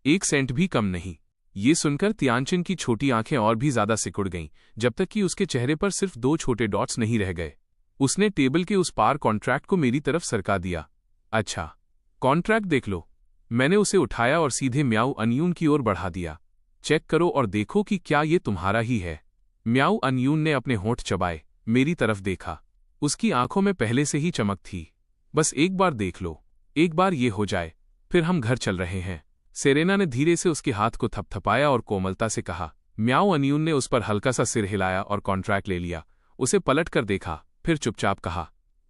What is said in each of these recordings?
1 Saint भी कम नहीं। ये सुनकर तियानचिन की छोटी आंखें और भी ज्यादा सिकुड़ गईं, जब तक कि उसके चेहरे पर सिर्फ 2 छोटे डॉट्स नहीं रह गए। उसने टेबल के उस पार कॉन्ट्रैक्ट को मेरी तरफ सरका दिया। अच्छा, कॉन्ट्रैक्ट देख लो। मैंने उसे उठाया और सीधे म्याऊ अनयून की ओर बढ़ा दिया। चेक करो और देखो कि क्या ये तुम्हारा ही है। म्याऊ अनयून ने अपने होंठ चबाए, मेरी तरफ देखा। उसकी आंखों में पहले से ही चमक थी। बस एक बार देख लो, एक बार ये हो जाए, फिर हम घर चल रहे हैं। सेरेना ने धीरे से उसके हाथ को थपथपाया और कोमलता से कहा। म्याऊ अनयून ने उस पर हल्का सा सिर हिलाया और कॉन्ट्रैक्ट ले लिया। उसे पलट कर देखा, फिर चुपचाप कहा,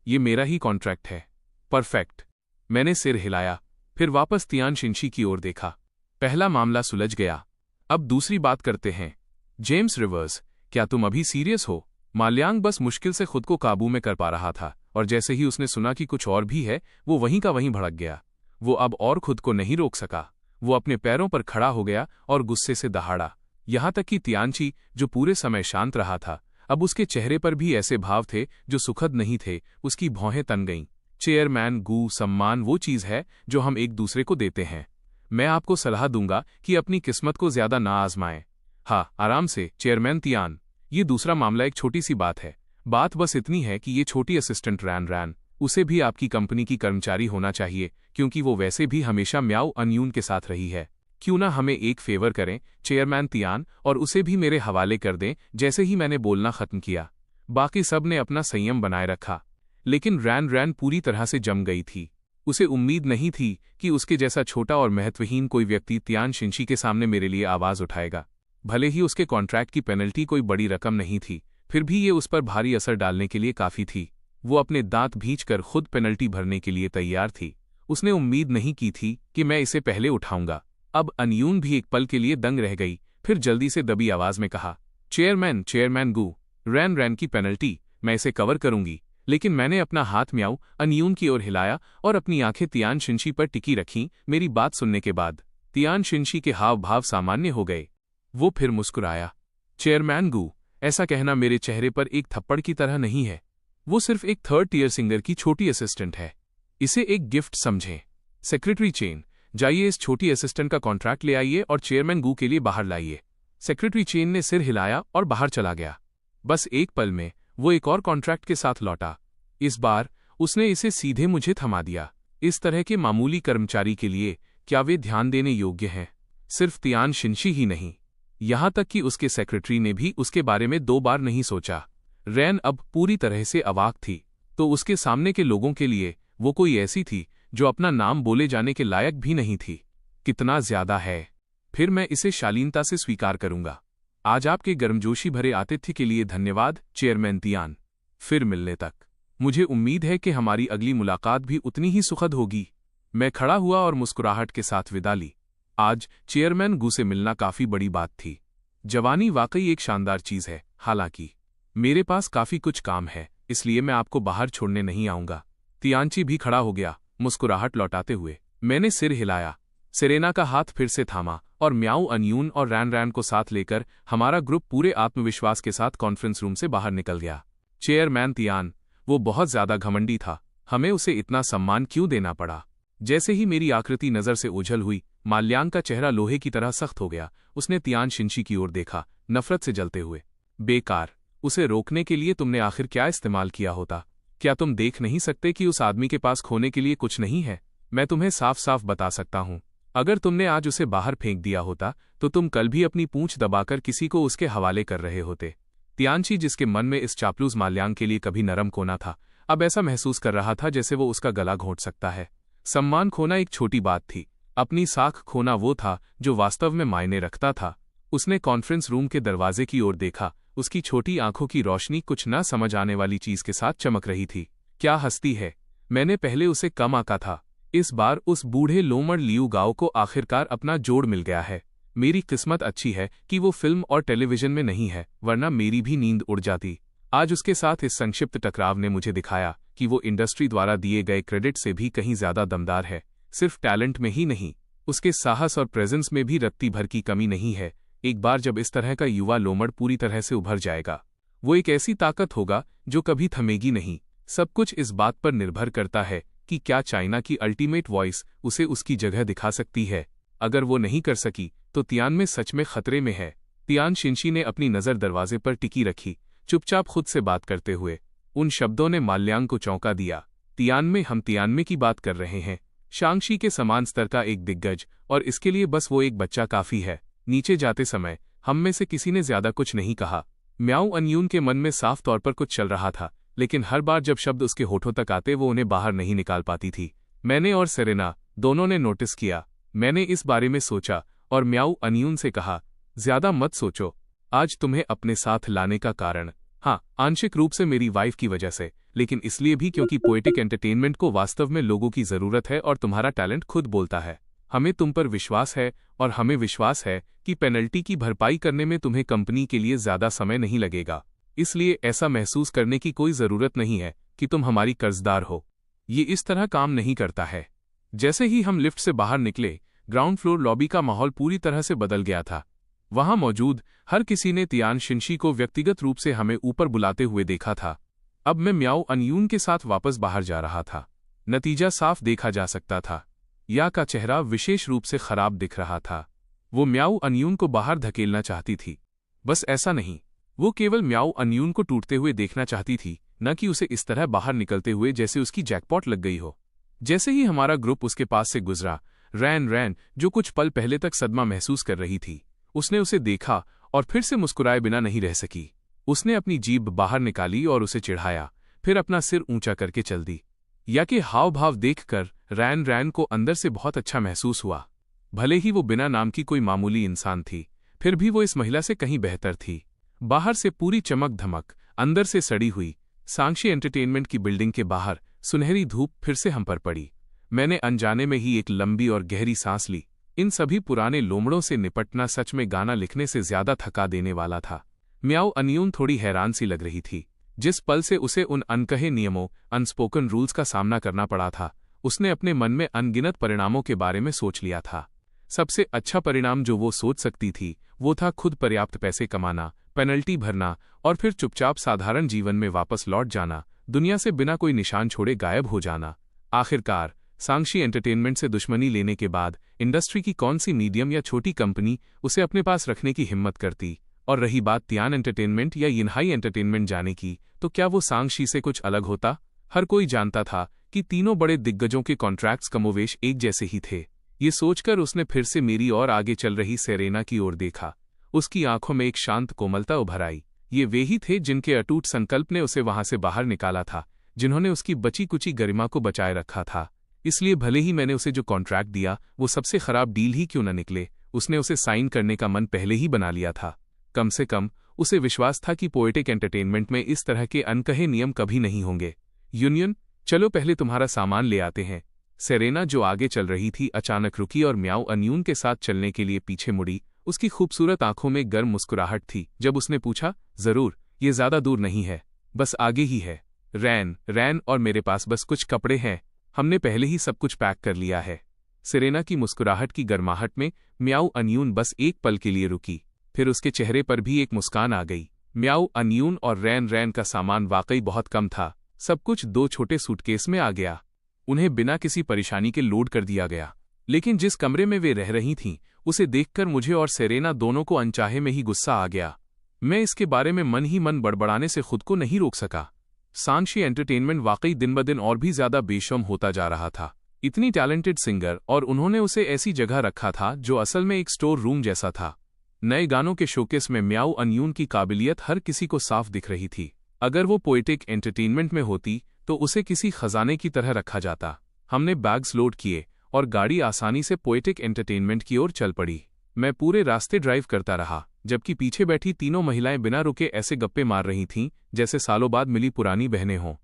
ये मेरा ही कॉन्ट्रैक्ट है। परफेक्ट। मैंने सिर हिलाया, फिर वापस तियानशिन की ओर देखा। पहला मामला सुलझ गया। अब दूसरी बात करते हैं। जेम्स रिवर्स, क्या तुम अभी सीरियस हो? माल्यांग बस मुश्किल से खुद को काबू में कर पा रहा था, और जैसे ही उसने सुना कि कुछ और भी है, वो वहीं का वहीं भड़क गया। वो अब और खुद को नहीं रोक सका। वो अपने पैरों पर खड़ा हो गया और गुस्से से दहाड़ा। यहां तक कि तियानची, जो पूरे समय शांत रहा था, अब उसके चेहरे पर भी ऐसे भाव थे जो सुखद नहीं थे। उसकी भौहें तन गईं। चेयरमैन गू, सम्मान वो चीज है जो हम एक दूसरे को देते हैं। मैं आपको सलाह दूंगा कि अपनी किस्मत को ज्यादा ना आजमाएं। हाँ, आराम से चेयरमैन तियान। ये दूसरा मामला एक छोटी सी बात है। बात बस इतनी है कि ये छोटी असिस्टेंट रैन, उसे भी आपकी कंपनी की कर्मचारी होना चाहिए, क्योंकि वो वैसे भी हमेशा म्याऊ अनयून के साथ रही है। क्यों ना हमें एक फेवर करें चेयरमैन तियान, और उसे भी मेरे हवाले कर दें। जैसे ही मैंने बोलना खत्म किया, बाकी सब ने अपना संयम बनाए रखा, लेकिन रैन पूरी तरह से जम गई थी। उसे उम्मीद नहीं थी कि उसके जैसा छोटा और महत्वहीन कोई व्यक्ति तियानशिन के सामने मेरे लिए आवाज उठाएगा। भले ही उसके कॉन्ट्रैक्ट की पेनल्टी कोई बड़ी रकम नहीं थी, फिर भी ये उस पर भारी असर डालने के लिए काफी थी। वो अपने दांत भींचकर खुद पेनल्टी भरने के लिए तैयार थी। उसने उम्मीद नहीं की थी कि मैं इसे पहले उठाऊंगा। अब अनयून भी एक पल के लिए दंग रह गई, फिर जल्दी से दबी आवाज में कहा, चेयरमैन गू, रैन की पेनल्टी मैं इसे कवर करूंगी। लेकिन मैंने अपना हाथ म्याऊ अनयून की ओर हिलाया और अपनी आंखें तियानशिन पर टिकी रखीं। मेरी बात सुनने के बाद तियानशिन के हाव भाव सामान्य हो गए। वो फिर मुस्कुराया। चेयरमैन गू, ऐसा कहना मेरे चेहरे पर एक थप्पड़ की तरह नहीं है। वो सिर्फ एक 3rd टियर सिंगर की छोटी असिस्टेंट है। इसे एक गिफ्ट समझें। सेक्रेटरी चेन, जाइए इस छोटी असिस्टेंट का कॉन्ट्रैक्ट ले आइए और चेयरमैन गू के लिए बाहर लाइए। सेक्रेटरी चेन ने सिर हिलाया और बाहर चला गया। बस एक पल में वो एक और कॉन्ट्रैक्ट के साथ लौटा। इस बार उसने इसे सीधे मुझे थमा दिया। इस तरह के मामूली कर्मचारी के लिए क्या वे ध्यान देने योग्य हैं? सिर्फ तियानशिन ही नहीं, यहां तक कि उसके सेक्रेटरी ने भी उसके बारे में 2 बार नहीं सोचा। रैन अब पूरी तरह से अवाक थी, तो उसके सामने के लोगों के लिए वो कोई ऐसी थी जो अपना नाम बोले जाने के लायक भी नहीं थी। कितना ज्यादा है। फिर मैं इसे शालीनता से स्वीकार करूंगा। आज आपके गर्मजोशी भरे आतिथ्य के लिए धन्यवाद चेयरमैन तियान। फिर मिलने तक। मुझे उम्मीद है कि हमारी अगली मुलाकात भी उतनी ही सुखद होगी। मैं खड़ा हुआ और मुस्कुराहट के साथ विदा ली। आज चेयरमैन गू से मिलना काफी बड़ी बात थी। जवानी वाकई एक शानदार चीज है। हालांकि मेरे पास काफी कुछ काम है, इसलिए मैं आपको बाहर छोड़ने नहीं आऊंगा। तियानची भी खड़ा हो गया, मुस्कुराहट लौटाते हुए। मैंने सिर हिलाया। सेरेना का हाथ फिर से थामा और म्याऊ अनयून और रैन को साथ लेकर हमारा ग्रुप पूरे आत्मविश्वास के साथ कॉन्फ्रेंस रूम से बाहर निकल गया। चेयरमैन तियान, वो बहुत ज्यादा घमंडी था। हमें उसे इतना सम्मान क्यों देना पड़ा? जैसे ही मेरी आकृति नजर से ओझल हुई, माल्यांग का चेहरा लोहे की तरह सख्त हो गया। उसने तियानशिन की ओर देखा, नफरत से जलते हुए। बेकार। उसे रोकने के लिए तुमने आखिर क्या इस्तेमाल किया होता? क्या तुम देख नहीं सकते कि उस आदमी के पास खोने के लिए कुछ नहीं है? मैं तुम्हें साफ साफ बता सकता हूं, अगर तुमने आज उसे बाहर फेंक दिया होता तो तुम कल भी अपनी पूंछ दबाकर किसी को उसके हवाले कर रहे होते। तियानची, जिसके मन में इस चापलूस माल्यांग के लिए कभी नरम कोना था, अब ऐसा महसूस कर रहा था जैसे वो उसका गला घोंट सकता है। सम्मान खोना एक छोटी बात थी, अपनी साख खोना वो था जो वास्तव में मायने रखता था। उसने कॉन्फ्रेंस रूम के दरवाजे की ओर देखा। उसकी छोटी आंखों की रोशनी कुछ न समझ आने वाली चीज के साथ चमक रही थी। क्या हस्ती है! मैंने पहले उसे कम आंका था। इस बार उस बूढ़े लोमड़ लियू गाओ को आखिरकार अपना जोड़ मिल गया है। मेरी किस्मत अच्छी है कि वो फिल्म और टेलीविजन में नहीं है, वरना मेरी भी नींद उड़ जाती। आज उसके साथ इस संक्षिप्त टकराव ने मुझे दिखाया कि वो इंडस्ट्री द्वारा दिए गए क्रेडिट से भी कहीं ज्यादा दमदार है। सिर्फ टैलेंट में ही नहीं, उसके साहस और प्रेजेंस में भी रत्ती भर की कमी नहीं है। एक बार जब इस तरह का युवा लोमड़ पूरी तरह से उभर जाएगा, वो एक ऐसी ताकत होगा जो कभी थमेगी नहीं। सब कुछ इस बात पर निर्भर करता है कि क्या चाइना की अल्टीमेट वॉइस उसे उसकी जगह दिखा सकती है। अगर वो नहीं कर सकी तो तियानमे सच में खतरे में है। तियान शिनशी ने अपनी नज़र दरवाजे पर टिकी रखी, चुपचाप खुद से बात करते हुए। उन शब्दों ने माल्यांग को चौंका दिया। तियानमे, हम तियानमे की बात कर रहे हैं, शांगशी के समान स्तर का एक दिग्गज, और इसके लिए बस वो एक बच्चा काफी है। नीचे जाते समय हम में से किसी ने ज्यादा कुछ नहीं कहा। म्याऊ अनयून के मन में साफ तौर पर कुछ चल रहा था, लेकिन हर बार जब शब्द उसके होठों तक आते वो उन्हें बाहर नहीं निकाल पाती थी। मैंने और सेरेना दोनों ने नोटिस किया। मैंने इस बारे में सोचा और म्याऊ अनयून से कहा, ज्यादा मत सोचो, आज तुम्हें अपने साथ लाने का कारण, हाँ, आंशिक रूप से मेरी वाइफ की वजह से, लेकिन इसलिए भी क्योंकि पोएटिक एंटरटेनमेंट को वास्तव में लोगों की जरूरत है और तुम्हारा टैलेंट खुद बोलता है। हमें तुम पर विश्वास है और हमें विश्वास है कि पेनल्टी की भरपाई करने में तुम्हें कंपनी के लिए ज्यादा समय नहीं लगेगा। इसलिए ऐसा महसूस करने की कोई जरूरत नहीं है कि तुम हमारी कर्जदार हो। ये इस तरह काम नहीं करता है। जैसे ही हम लिफ्ट से बाहर निकले, ग्राउंड फ्लोर लॉबी का माहौल पूरी तरह से बदल गया था। वहां मौजूद हर किसी ने तियान शिनशी को व्यक्तिगत रूप से हमें ऊपर बुलाते हुए देखा था। अब मैं म्याऊ अनयून के साथ वापस बाहर जा रहा था। नतीजा साफ देखा जा सकता था। या का चेहरा विशेष रूप से खराब दिख रहा था। वो म्याऊ अनयून को बाहर धकेलना चाहती थी। बस ऐसा नहीं, वो केवल म्याऊ अनयून को टूटते हुए देखना चाहती थी, न कि उसे इस तरह बाहर निकलते हुए जैसे उसकी जैकपॉट लग गई हो। जैसे ही हमारा ग्रुप उसके पास से गुजरा, रैन, जो कुछ पल पहले तक सदमा महसूस कर रही थी, उसने उसे देखा और फिर से मुस्कुराए बिना नहीं रह सकी। उसने अपनी जीभ बाहर निकाली और उसे चिढ़ाया, फिर अपना सिर ऊंचा करके चल दी। या के हाव भाव देखकर रैन को अंदर से बहुत अच्छा महसूस हुआ। भले ही वो बिना नाम की कोई मामूली इंसान थी, फिर भी वो इस महिला से कहीं बेहतर थी। बाहर से पूरी चमक धमक, अंदर से सड़ी हुई। सांक्षी एंटरटेनमेंट की बिल्डिंग के बाहर सुनहरी धूप फिर से हम पर पड़ी। मैंने अनजाने में ही एक लंबी और गहरी सांस ली। इन सभी पुराने लोमड़ों से निपटना सच में गाना लिखने से ज्यादा थका देने वाला था। म्याऊ अनयून थोड़ी हैरान सी लग रही थी। जिस पल से उसे उन अनकहे नियमों, अनस्पोकन रूल्स का सामना करना पड़ा था, उसने अपने मन में अनगिनत परिणामों के बारे में सोच लिया था। सबसे अच्छा परिणाम जो वो सोच सकती थी वो था खुद पर्याप्त पैसे कमाना, पेनल्टी भरना और फिर चुपचाप साधारण जीवन में वापस लौट जाना, दुनिया से बिना कोई निशान छोड़े गायब हो जाना। आखिरकार सांक्षी एंटरटेनमेंट से दुश्मनी लेने के बाद इंडस्ट्री की कौन सी मीडियम या छोटी कंपनी उसे अपने पास रखने की हिम्मत करती? और रही बात तियान एंटरटेनमेंट या यिनहाई एंटरटेनमेंट जाने की, तो क्या वो सांक्षी से कुछ अलग होता? हर कोई जानता था कि तीनों बड़े दिग्गजों के कॉन्ट्रैक्ट्स कमोवेश एक जैसे ही थे। ये सोचकर उसने फिर से मेरी और आगे चल रही सेरेना की ओर देखा। उसकी आंखों में एक शांत कोमलता उभर आई। ये वे ही थे जिनके अटूट संकल्प ने उसे वहां से बाहर निकाला था, जिन्होंने उसकी बची कुची गरिमा को बचाए रखा था। इसलिए भले ही मैंने उसे जो कॉन्ट्रैक्ट दिया वो सबसे खराब डील ही क्यों न निकले, उसने उसे साइन करने का मन पहले ही बना लिया था। कम से कम उसे विश्वास था कि पोएटिक एंटरटेनमेंट में इस तरह के अनकहे नियम कभी नहीं होंगे। यूनियन, चलो पहले तुम्हारा सामान ले आते हैं। सेरेना जो आगे चल रही थी अचानक रुकी और म्याऊ अनयून के साथ चलने के लिए पीछे मुड़ी। उसकी खूबसूरत आंखों में गर्म मुस्कुराहट थी जब उसने पूछा, जरूर, ये ज्यादा दूर नहीं है, बस आगे ही है। रैन और मेरे पास बस कुछ कपड़े हैं, हमने पहले ही सब कुछ पैक कर लिया है। सेरेना की मुस्कुराहट की गर्माहट में म्याऊ अनयून बस एक पल के लिए रुकी, फिर उसके चेहरे पर भी एक मुस्कान आ गई। म्याऊ अनयून और रैन का सामान वाकई बहुत कम था। सब कुछ 2 छोटे सूटकेस में आ गया। उन्हें बिना किसी परेशानी के लोड कर दिया गया। लेकिन जिस कमरे में वे रह रही थीं, उसे देखकर मुझे और सेरेना दोनों को अनचाहे में ही गुस्सा आ गया। मैं इसके बारे में मन ही मन बड़बड़ाने से खुद को नहीं रोक सका। सांक्षी एंटरटेनमेंट वाकई दिन ब दिन और भी ज्यादा बेशर्म होता जा रहा था। इतनी टैलेंटेड सिंगर, और उन्होंने उसे ऐसी जगह रखा था जो असल में एक स्टोर रूम जैसा था। नए गानों के शोकेस में म्याऊ अनयून की काबिलियत हर किसी को साफ दिख रही थी। अगर वो पोएटिक एंटरटेनमेंट में होती तो उसे किसी खजाने की तरह रखा जाता। हमने बैग्स लोड किए और गाड़ी आसानी से पोएटिक एंटरटेनमेंट की ओर चल पड़ी। मैं पूरे रास्ते ड्राइव करता रहा, जबकि पीछे बैठी तीनों महिलाएं बिना रुके ऐसे गप्पे मार रही थीं जैसे सालों बाद मिली पुरानी बहनें हों।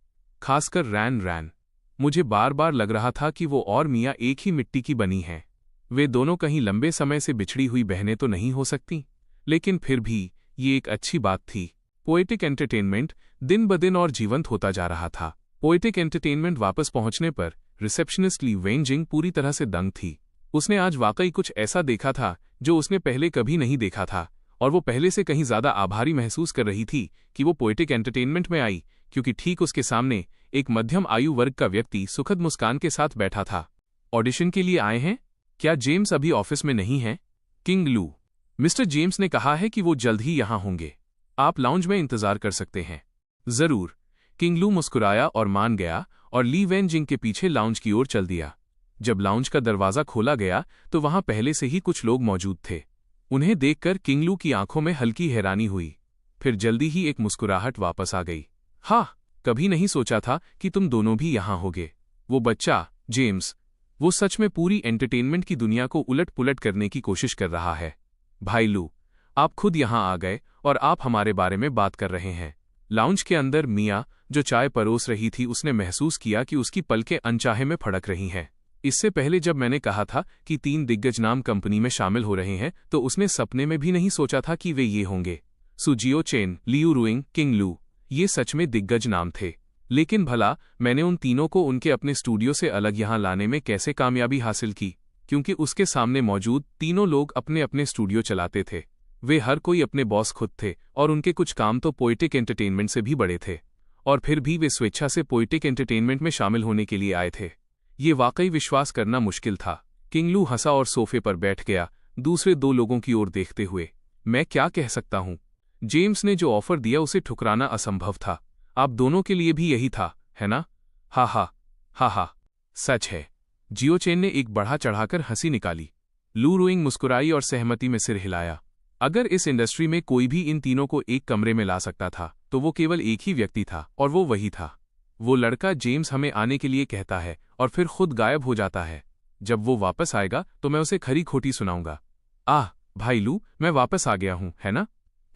खासकर रैन। मुझे बार बार लग रहा था कि वो और मियाँ एक ही मिट्टी की बनी हैं। वे दोनों कहीं लंबे समय से बिछड़ी हुई बहनें तो नहीं हो सकती, लेकिन फिर भी ये एक अच्छी बात थी। पोएटिक एंटरटेनमेंट दिन ब दिन और जीवंत होता जा रहा था। पोएटिक एंटरटेनमेंट वापस पहुंचने पर रिसेप्शनिस्ट ली वेंजिंग पूरी तरह से दंग थी। उसने आज वाकई कुछ ऐसा देखा था जो उसने पहले कभी नहीं देखा था, और वो पहले से कहीं ज्यादा आभारी महसूस कर रही थी कि वो पोएटिक एंटरटेनमेंट में आई, क्योंकि ठीक उसके सामने एक मध्यम आयु वर्ग का व्यक्ति सुखद मुस्कान के साथ बैठा था। ऑडिशन के लिए आए हैं? क्या जेम्स अभी ऑफिस में नहीं है? किंग लू, मिस्टर जेम्स ने कहा है कि वो जल्द ही यहां होंगे। आप लाउंज में इंतजार कर सकते हैं। जरूर। किंग लू मुस्कुराया और मान गया और ली वेन जिंग के पीछे लाउंज की ओर चल दिया। जब लाउंज का दरवाजा खोला गया तो वहां पहले से ही कुछ लोग मौजूद थे। उन्हें देखकर किंग लू की आंखों में हल्की हैरानी हुई, फिर जल्दी ही एक मुस्कुराहट वापस आ गई। हाँ, कभी नहीं सोचा था कि तुम दोनों भी यहां होगे। वो बच्चा, जेम्स, वो सच में पूरी एंटरटेनमेंट की दुनिया को उलट पुलट करने की कोशिश कर रहा है। भाई लू, आप खुद यहां आ गए और आप हमारे बारे में बात कर रहे हैं। लाउंज के अंदर मिया, जो चाय परोस रही थी, उसने महसूस किया कि उसकी पलकें अनचाहे में फड़क रही हैं। इससे पहले जब मैंने कहा था कि 3 दिग्गज नाम कंपनी में शामिल हो रहे हैं, तो उसने सपने में भी नहीं सोचा था कि वे ये होंगे। सु जियो चेन, लियू रुइंग, किंग लू, ये सच में दिग्गज नाम थे। लेकिन भला मैंने उन तीनों को उनके अपने स्टूडियो से अलग यहां लाने में कैसे कामयाबी हासिल की? क्योंकि उसके सामने मौजूद तीनों लोग अपने अपने स्टूडियो चलाते थे। वे हर कोई अपने बॉस खुद थे और उनके कुछ काम तो पोएटिक एंटरटेनमेंट से भी बड़े थे। और फिर भी वे स्वेच्छा से पोएटिक एंटरटेनमेंट में शामिल होने के लिए आए थे। ये वाकई विश्वास करना मुश्किल था। किंग लू हंसा और सोफे पर बैठ गया, दूसरे 2 लोगों की ओर देखते हुए। मैं क्या कह सकता हूं? जेम्स ने जो ऑफर दिया उसे ठुकराना असंभव था। आप दोनों के लिए भी यही था, है ना? हा हा हा हा, सच है। जियो चेन ने एक बढ़ा चढ़ाकर हंसी निकाली। लू रुइंग मुस्कुराई और सहमति में सिर हिलाया। अगर इस इंडस्ट्री में कोई भी इन तीनों को एक कमरे में ला सकता था तो वो केवल एक ही व्यक्ति था, और वो वही था। वो लड़का जेम्स हमें आने के लिए कहता है और फिर खुद गायब हो जाता है। जब वो वापस आएगा तो मैं उसे खरी खोटी सुनाऊंगा। आह भाई लू, मैं वापस आ गया हूं, है ना?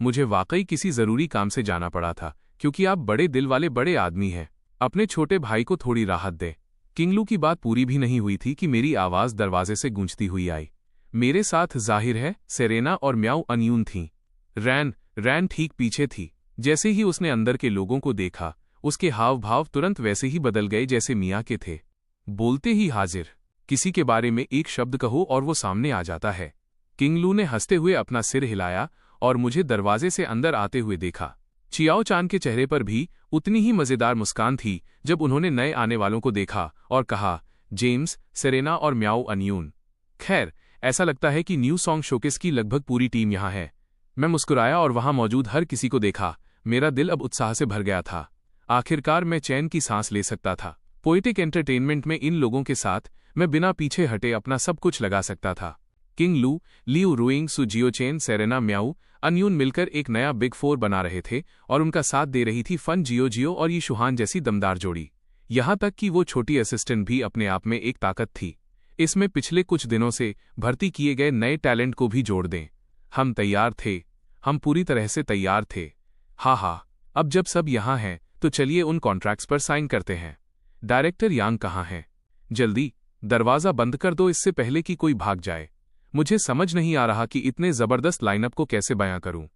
मुझे वाकई किसी जरूरी काम से जाना पड़ा था, क्योंकि आप बड़े दिल वाले बड़े आदमी हैं। अपने छोटे भाई को थोड़ी राहत दे। किंग लू की बात पूरी भी नहीं हुई थी कि मेरी आवाज दरवाजे से गूंजती हुई आई। मेरे साथ जाहिर है सेरेना और म्याऊ अनयून थीं। रैन ठीक पीछे थी। जैसे ही उसने अंदर के लोगों को देखा, उसके हाव भाव तुरंत वैसे ही बदल गए जैसे मिया के थे। बोलते ही हाजिर। किसी के बारे में एक शब्द कहो और वो सामने आ जाता है। किंग लू ने हंसते हुए अपना सिर हिलाया और मुझे दरवाजे से अंदर आते हुए देखा। चियाओ चान के चेहरे पर भी उतनी ही मजेदार मुस्कान थी जब उन्होंने नए आने वालों को देखा और कहा, जेम्स, सेरेना और म्याऊ अनयून। खैर, ऐसा लगता है कि न्यू सॉन्ग शोकेस की लगभग पूरी टीम यहाँ है। मैं मुस्कुराया और वहां मौजूद हर किसी को देखा। मेरा दिल अब उत्साह से भर गया था। आखिरकार मैं चैन की सांस ले सकता था। पोएटिक एंटरटेनमेंट में इन लोगों के साथ मैं बिना पीछे हटे अपना सब कुछ लगा सकता था। किंग लू, लियू रुइंग, सु जियो चेन, सेरेना, म्याऊ अनयून मिलकर एक नया बिग 4 बना रहे थे और उनका साथ दे रही थी फन जियो जियो और ये शुहान जैसी दमदार जोड़ी। यहां तक कि वो छोटी असिस्टेंट भी अपने आप में एक ताकत थी। इसमें पिछले कुछ दिनों से भर्ती किए गए नए टैलेंट को भी जोड़ दें। हम तैयार थे। हम पूरी तरह से तैयार थे। हा, अब जब सब यहां हैं तो चलिए उन कॉन्ट्रैक्ट्स पर साइन करते हैं। डायरेक्टर यांग कहाँ हैं? जल्दी दरवाजा बंद कर दो इससे पहले कि कोई भाग जाए। मुझे समझ नहीं आ रहा कि इतने जबरदस्त लाइनअप को कैसे बयां करूं।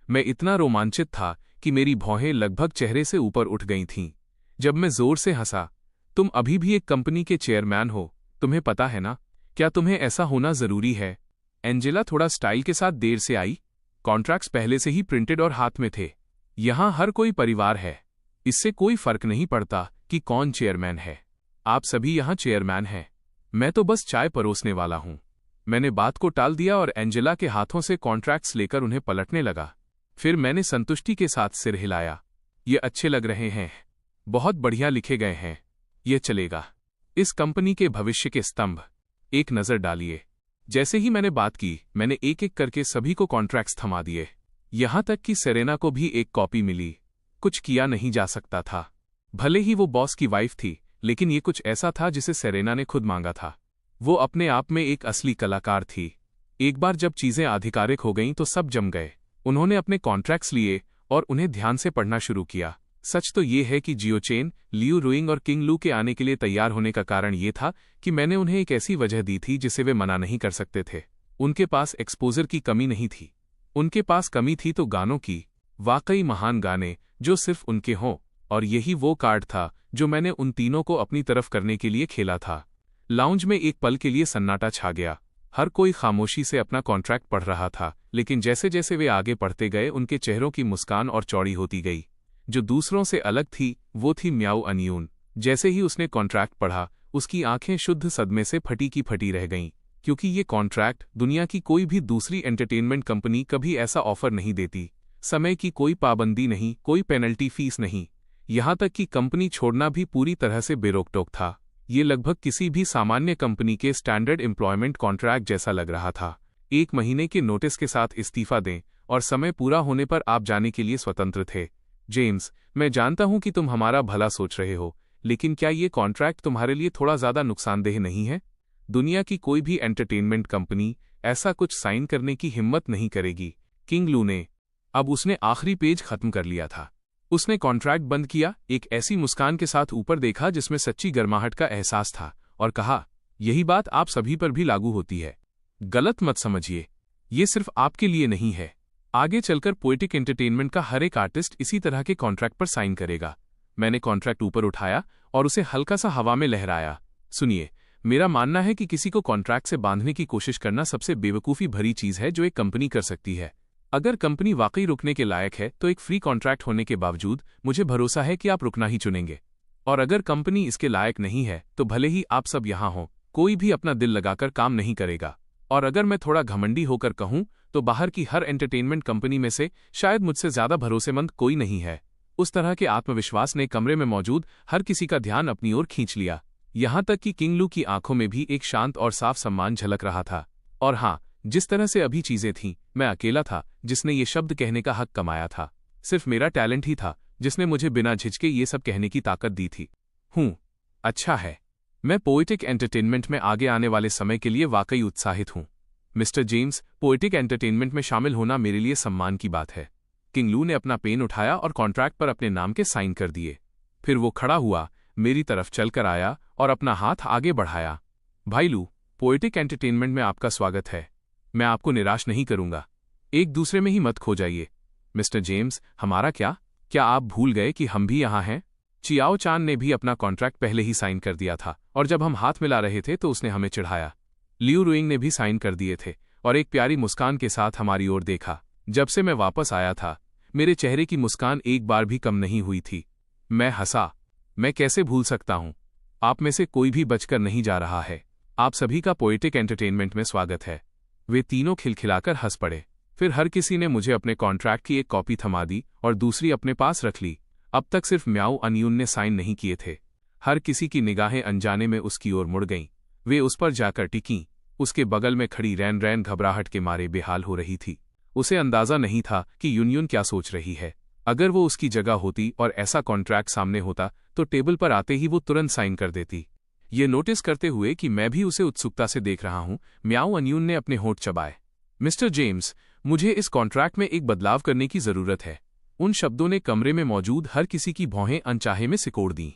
मैं इतना रोमांचित था कि मेरी भौहें लगभग चेहरे से ऊपर उठ गई थीं। जब मैं जोर से हंसा, तुम अभी भी एक कंपनी के चेयरमैन हो, तुम्हें पता है ना? क्या तुम्हें ऐसा होना जरूरी है? एंजेला थोड़ा स्टाइल के साथ देर से आई। कॉन्ट्रैक्ट्स पहले से ही प्रिंटेड और हाथ में थे। यहां हर कोई परिवार है। इससे कोई फर्क नहीं पड़ता कि कौन चेयरमैन है। आप सभी यहां चेयरमैन हैं। मैं तो बस चाय परोसने वाला हूं। मैंने बात को टाल दिया और एंजेला के हाथों से कॉन्ट्रैक्ट्स लेकर उन्हें पलटने लगा। फिर मैंने संतुष्टि के साथ सिर हिलाया। ये अच्छे लग रहे हैं। बहुत बढ़िया लिखे गए हैं। ये चलेगा। इस कंपनी के भविष्य के स्तंभ। एक नजर डालिए। जैसे ही मैंने बात की, मैंने एक एक करके सभी को कॉन्ट्रैक्ट्स थमा दिए। यहां तक कि सेरेना को भी एक कॉपी मिली। कुछ किया नहीं जा सकता था। भले ही वो बॉस की वाइफ थी, लेकिन ये कुछ ऐसा था जिसे सेरेना ने खुद मांगा था। वो अपने आप में एक असली कलाकार थी। एक बार जब चीजें आधिकारिक हो गईं तो सब जम गए। उन्होंने अपने कॉन्ट्रैक्ट्स लिए और उन्हें ध्यान से पढ़ना शुरू किया। सच तो ये है कि जियो चेन, लियू रुइंग और किंग लू के आने के लिए तैयार होने का कारण ये था कि मैंने उन्हें एक ऐसी वजह दी थी जिसे वे मना नहीं कर सकते थे। उनके पास एक्सपोजर की कमी नहीं थी। उनके पास कमी थी तो गानों की। वाकई महान गाने जो सिर्फ उनके हों। और यही वो कार्ड था जो मैंने उन तीनों को अपनी तरफ करने के लिए खेला था। लाउंज में एक पल के लिए सन्नाटा छा गया। हर कोई खामोशी से अपना कॉन्ट्रैक्ट पढ़ रहा था, लेकिन जैसे जैसे वे आगे पढ़ते गए उनके चेहरों की मुस्कान और चौड़ी होती गई। जो दूसरों से अलग थी वो थी म्याऊ अनयून। जैसे ही उसने कॉन्ट्रैक्ट पढ़ा, उसकी आंखें शुद्ध सदमे से फटी की फटी रह गईं। क्योंकि ये कॉन्ट्रैक्ट दुनिया की कोई भी दूसरी एंटरटेनमेंट कंपनी कभी ऐसा ऑफर नहीं देती। समय की कोई पाबंदी नहीं, कोई पेनल्टी फीस नहीं, यहाँ तक कि कंपनी छोड़ना भी पूरी तरह से बेरोक-टोक था। ये लगभग किसी भी सामान्य कंपनी के स्टैंडर्ड एम्प्लॉयमेंट कॉन्ट्रैक्ट जैसा लग रहा था। 1 महीने के नोटिस के साथ इस्तीफा दें और समय पूरा होने पर आप जाने के लिए स्वतंत्र थे। जेम्स, मैं जानता हूं कि तुम हमारा भला सोच रहे हो, लेकिन क्या ये कॉन्ट्रैक्ट तुम्हारे लिए थोड़ा ज़्यादा नुकसानदेह नहीं है? दुनिया की कोई भी एंटरटेनमेंट कंपनी ऐसा कुछ साइन करने की हिम्मत नहीं करेगी। किंग लू ने अब उसने आखिरी पेज खत्म कर लिया था। उसने कॉन्ट्रैक्ट बंद किया, एक ऐसी मुस्कान के साथ ऊपर देखा जिसमें सच्ची गर्माहट का एहसास था, और कहा, यही बात आप सभी पर भी लागू होती है। गलत मत समझिए, ये सिर्फ आपके लिए नहीं है। आगे चलकर पोएटिक एंटरटेनमेंट का हर एक आर्टिस्ट इसी तरह के कॉन्ट्रैक्ट पर साइन करेगा। मैंने कॉन्ट्रैक्ट ऊपर उठाया और उसे हल्का सा हवा में लहराया। सुनिए, मेरा मानना है कि किसी को कॉन्ट्रैक्ट से बांधने की कोशिश करना सबसे बेवकूफ़ी भरी चीज़ है जो एक कंपनी कर सकती है। अगर कंपनी वाकई रुकने के लायक है तो एक फ्री कॉन्ट्रैक्ट होने के बावजूद मुझे भरोसा है कि आप रुकना ही चुनेंगे। और अगर कंपनी इसके लायक नहीं है तो भले ही आप सब यहाँ हों, कोई भी अपना दिल लगाकर काम नहीं करेगा। और अगर मैं थोड़ा घमंडी होकर कहूँ तो बाहर की हर एंटरटेनमेंट कंपनी में से शायद मुझसे ज़्यादा भरोसेमंद कोई नहीं है। उस तरह के आत्मविश्वास ने कमरे में मौजूद हर किसी का ध्यान अपनी ओर खींच लिया, यहाँ तक कि किंग लू की आंखों में भी एक शांत और साफ सम्मान झलक रहा था। और हाँ, जिस तरह से अभी चीजें थीं, मैं अकेला था जिसने ये शब्द कहने का हक कमाया था। सिर्फ मेरा टैलेंट ही था जिसने मुझे बिना झिझके ये सब कहने की ताकत दी थी। अच्छा है, मैं पोएटिक एंटरटेनमेंट में आगे आने वाले समय के लिए वाकई उत्साहित हूँ। मिस्टर जेम्स, पोएटिक एंटरटेनमेंट में शामिल होना मेरे लिए सम्मान की बात है। किंग लू ने अपना पेन उठाया और कॉन्ट्रैक्ट पर अपने नाम के साइन कर दिए। फिर वो खड़ा हुआ, मेरी तरफ चलकर आया और अपना हाथ आगे बढ़ाया। भाई लू, पोएटिक एंटरटेनमेंट में आपका स्वागत है। मैं आपको निराश नहीं करूंगा। एक दूसरे में ही मत खो जाइए। मिस्टर जेम्स, हमारा क्या आप भूल गए कि हम भी यहाँ हैं? चियाओ चान ने भी अपना कॉन्ट्रैक्ट पहले ही साइन कर दिया था और जब हम हाथ मिला रहे थे तो उसने हमें चिढ़ाया। लियू रुइंग ने भी साइन कर दिए थे और एक प्यारी मुस्कान के साथ हमारी ओर देखा। जब से मैं वापस आया था, मेरे चेहरे की मुस्कान एक बार भी कम नहीं हुई थी। मैं हंसा। मैं कैसे भूल सकता हूँ? आप में से कोई भी बचकर नहीं जा रहा है। आप सभी का पोएटिक एंटरटेनमेंट में स्वागत है। वे तीनों खिलखिलाकर हंस पड़े। फिर हर किसी ने मुझे अपने कॉन्ट्रैक्ट की एक कॉपी थमा दी और दूसरी अपने पास रख ली। अब तक सिर्फ म्याओ अनियुन ने साइन नहीं किए थे। हर किसी की निगाहें अनजाने में उसकी ओर मुड़ गईं। वे उस पर जाकर टिकीं। उसके बगल में खड़ी रैन रैन घबराहट के मारे बेहाल हो रही थी। उसे अंदाजा नहीं था कि यूनियन क्या सोच रही है। अगर वो उसकी जगह होती और ऐसा कॉन्ट्रैक्ट सामने होता तो टेबल पर आते ही वो तुरंत साइन कर देती। ये नोटिस करते हुए कि मैं भी उसे उत्सुकता से देख रहा हूं, म्याओ अनियुन ने अपने होंठ चबाए। मिस्टर जेम्स, मुझे इस कॉन्ट्रैक्ट में एक बदलाव करने की जरूरत है। उन शब्दों ने कमरे में मौजूद हर किसी की भौहें अनचाहे में सिकोड़ दीं।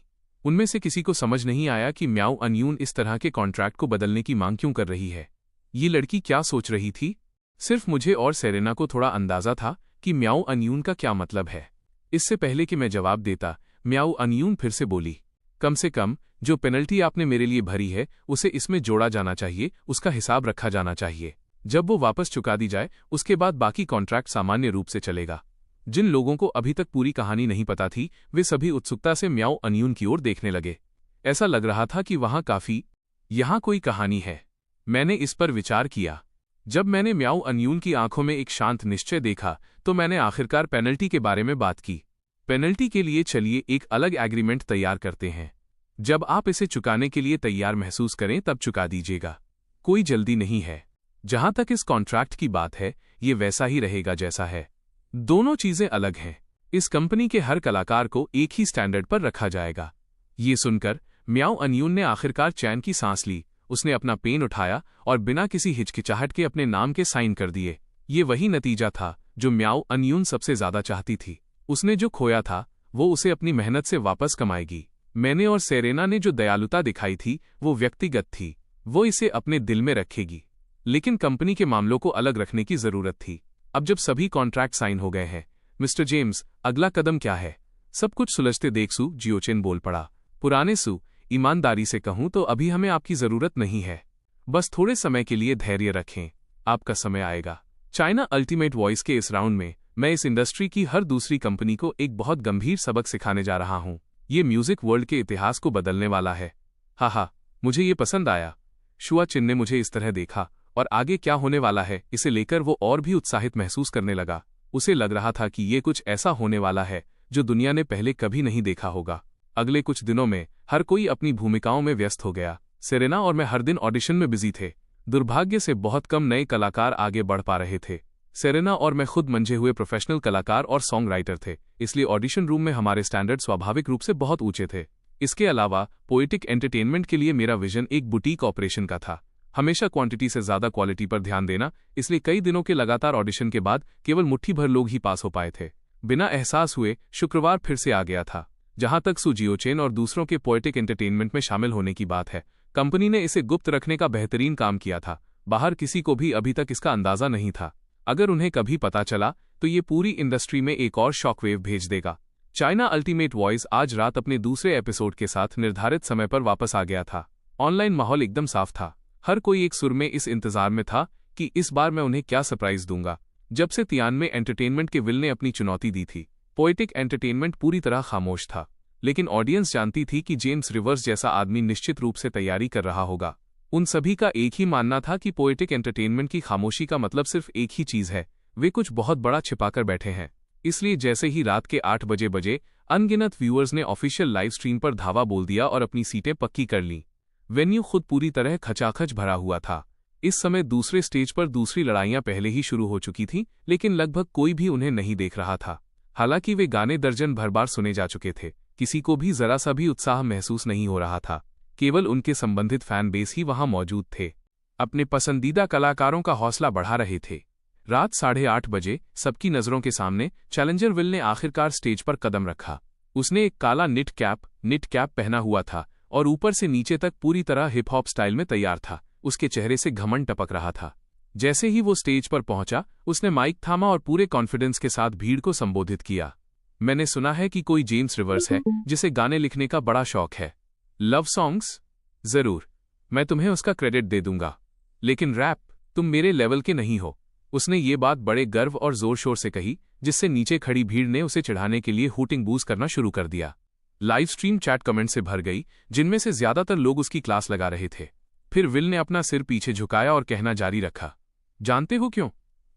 उनमें से किसी को समझ नहीं आया कि म्याओ अनियुन इस तरह के कॉन्ट्रैक्ट को बदलने की मांग क्यों कर रही है। ये लड़की क्या सोच रही थी? सिर्फ मुझे और सेरेना को थोड़ा अंदाजा था कि म्याओ अनियुन का क्या मतलब है। इससे पहले कि मैं जवाब देता, म्याओ अनियुन फिर से बोली, कम से कम जो पेनल्टी आपने मेरे लिए भरी है उसे इसमें जोड़ा जाना चाहिए, उसका हिसाब रखा जाना चाहिए। जब वो वापस चुका दी जाए उसके बाद बाकी कॉन्ट्रैक्ट सामान्य रूप से चलेगा। जिन लोगों को अभी तक पूरी कहानी नहीं पता थी वे सभी उत्सुकता से म्याओ अनियुन की ओर देखने लगे। ऐसा लग रहा था कि यहाँ कोई कहानी है। मैंने इस पर विचार किया। जब मैंने म्याओ अनियुन की आंखों में एक शांत निश्चय देखा तो मैंने आखिरकार पेनल्टी के बारे में बात की। पेनल्टी के लिए चलिए एक अलग एग्रीमेंट तैयार करते हैं। जब आप इसे चुकाने के लिए तैयार महसूस करें तब चुका दीजिएगा। कोई जल्दी नहीं है। जहां तक इस कॉन्ट्रैक्ट की बात है, ये वैसा ही रहेगा जैसा है। दोनों चीजें अलग हैं। इस कंपनी के हर कलाकार को एक ही स्टैंडर्ड पर रखा जाएगा। ये सुनकर म्याओ अनियुन ने आखिरकार चैन की सांस ली। उसने अपना पेन उठाया और बिना किसी हिचकिचाहट के अपने नाम के साइन कर दिए। ये वही नतीजा था जो म्याओ अनियुन सबसे ज्यादा चाहती थी। उसने जो खोया था वो उसे अपनी मेहनत से वापस कमाएगी। मैंने और सेरेना ने जो दयालुता दिखाई थी वो व्यक्तिगत थी। वो इसे अपने दिल में रखेगी। लेकिन कंपनी के मामलों को अलग रखने की जरूरत थी। अब जब सभी कॉन्ट्रैक्ट साइन हो गए हैं, मिस्टर जेम्स, अगला कदम क्या है? सब कुछ सुलझते देख सू जियोचेन बोल पड़ा। पुराने सू, ईमानदारी से कहूं तो अभी हमें आपकी जरूरत नहीं है। बस थोड़े समय के लिए धैर्य रखें, आपका समय आएगा। चाइना अल्टीमेट वॉइस के इस राउंड में मैं इस इंडस्ट्री की हर दूसरी कंपनी को एक बहुत गंभीर सबक सिखाने जा रहा हूं। ये म्यूजिक वर्ल्ड के इतिहास को बदलने वाला है। हा, मुझे ये पसंद आया। शुआ चिन ने मुझे इस तरह देखा और आगे क्या होने वाला है इसे लेकर वो और भी उत्साहित महसूस करने लगा। उसे लग रहा था कि ये कुछ ऐसा होने वाला है जो दुनिया ने पहले कभी नहीं देखा होगा। अगले कुछ दिनों में हर कोई अपनी भूमिकाओं में व्यस्त हो गया। सेरेना और मैं हर दिन ऑडिशन में बिजी थे। दुर्भाग्य से बहुत कम नए कलाकार आगे बढ़ पा रहे थे। सेरेना और मैं खुद मंझे हुए प्रोफेशनल कलाकार और सॉन्ग राइटर थे, इसलिए ऑडिशन रूम में हमारे स्टैंडर्ड स्वाभाविक रूप से बहुत ऊंचे थे। इसके अलावा पोएटिक एंटरटेनमेंट के लिए मेरा विजन एक बुटीक ऑपरेशन का था, हमेशा क्वांटिटी से ज्यादा क्वालिटी पर ध्यान देना। इसलिए कई दिनों के लगातार ऑडिशन के बाद केवल मुट्ठी भर लोग ही पास हो पाए थे। बिना एहसास हुए शुक्रवार फिर से आ गया था। जहां तक सू जियोचेन और दूसरों के पोएटिक एंटरटेनमेंट में शामिल होने की बात है, कंपनी ने इसे गुप्त रखने का बेहतरीन काम किया था। बाहर किसी को भी अभी तक इसका अंदाजा नहीं था। अगर उन्हें कभी पता चला तो ये पूरी इंडस्ट्री में एक और शॉकवेव भेज देगा। चाइना अल्टीमेट वॉइस आज रात अपने दूसरे एपिसोड के साथ निर्धारित समय पर वापस आ गया था। ऑनलाइन माहौल एकदम साफ था। हर कोई एक सुर में इस इंतजार में था कि इस बार मैं उन्हें क्या सरप्राइज दूंगा। जब से तियानवे एंटरटेनमेंट के विल ने अपनी चुनौती दी थी, पोएटिक एंटरटेनमेंट पूरी तरह खामोश था। लेकिन ऑडियंस जानती थी कि जेम्स रिवर्स जैसा आदमी निश्चित रूप से तैयारी कर रहा होगा। उन सभी का एक ही मानना था कि पोएटिक एंटरटेनमेंट की खामोशी का मतलब सिर्फ एक ही चीज है, वे कुछ बहुत बड़ा छिपाकर बैठे हैं। इसलिए जैसे ही रात के 8 बजे अनगिनत व्यूअर्स ने ऑफिशियल लाइव स्ट्रीम पर धावा बोल दिया और अपनी सीटें पक्की कर लीं। वेन्यू खुद पूरी तरह खचाखच भरा हुआ था। इस समय दूसरे स्टेज पर दूसरी लड़ाइयां पहले ही शुरू हो चुकी थीं, लेकिन लगभग कोई भी उन्हें नहीं देख रहा था। हालांकि वे गाने दर्जन भर बार सुने जा चुके थे, किसी को भी जरा सा भी उत्साह महसूस नहीं हो रहा था। केवल उनके संबंधित फैन बेस ही वहां मौजूद थे, अपने पसंदीदा कलाकारों का हौसला बढ़ा रहे थे। रात 8:30 बजे सबकी नजरों के सामने चैलेंजर विल ने आखिरकार स्टेज पर कदम रखा। उसने एक काला निट कैप पहना हुआ था और ऊपर से नीचे तक पूरी तरह हिप हॉप स्टाइल में तैयार था। उसके चेहरे से घमंड टपक रहा था। जैसे ही वो स्टेज पर पहुंचा, उसने माइक थामा और पूरे कॉन्फिडेंस के साथ भीड़ को संबोधित किया। मैंने सुना है कि कोई जेम्स रिवर्स है जिसे गाने लिखने का बड़ा शौक है। Love songs? जरूर, मैं तुम्हें उसका क्रेडिट दे दूंगा, लेकिन रैप तुम मेरे लेवल के नहीं हो। उसने ये बात बड़े गर्व और जोर शोर से कही, जिससे नीचे खड़ी भीड़ ने उसे चिढ़ाने के लिए हूटिंग बूज करना शुरू कर दिया। लाइव स्ट्रीम चैट कमेंट से भर गई, जिनमें से ज्यादातर लोग उसकी क्लास लगा रहे थे। फिर विल ने अपना सिर पीछे झुकाया और कहना जारी रखा, जानते हो क्यों?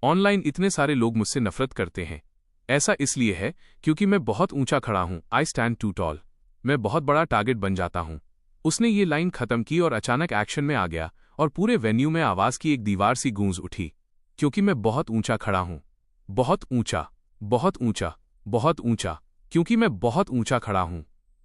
ऑनलाइन इतने सारे लोग मुझसे नफरत करते हैं। ऐसा इसलिए है क्योंकि मैं बहुत ऊंचा खड़ा हूं। I stand too tall. मैं बहुत बड़ा टारगेट बन जाता हूं। उसने ये लाइन खत्म की और अचानक एक्शन में आ गया और पूरे वेन्यू में आवाज की एक दीवार सी गूंज उठी। क्योंकि मैं बहुत ऊंचा खड़ा हूं। बहुत ऊंचा, बहुत ऊंचा, बहुत ऊंचा। क्योंकि मैं बहुत ऊंचा खड़ा हूं।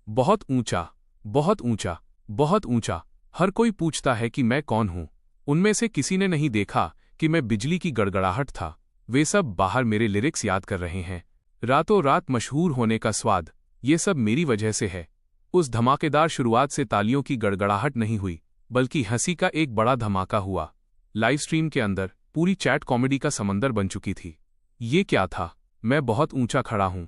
बहुत ऊंचा, बहुत ऊंचा, बहुत ऊंचा। हर कोई पूछता है कि मैं कौन हूं। उनमें से किसी ने नहीं देखा कि मैं बिजली की गड़गड़ाहट था। वे सब बाहर मेरे लिरिक्स याद कर रहे हैं। रातों रात मशहूर होने का स्वाद, ये सब मेरी वजह से है। उस धमाकेदार शुरुआत से तालियों की गड़गड़ाहट नहीं हुई, बल्कि हंसी का एक बड़ा धमाका हुआ। लाइव स्ट्रीम के अंदर पूरी चैट कॉमेडी का समंदर बन चुकी थी। ये क्या था? मैं बहुत ऊंचा खड़ा हूं।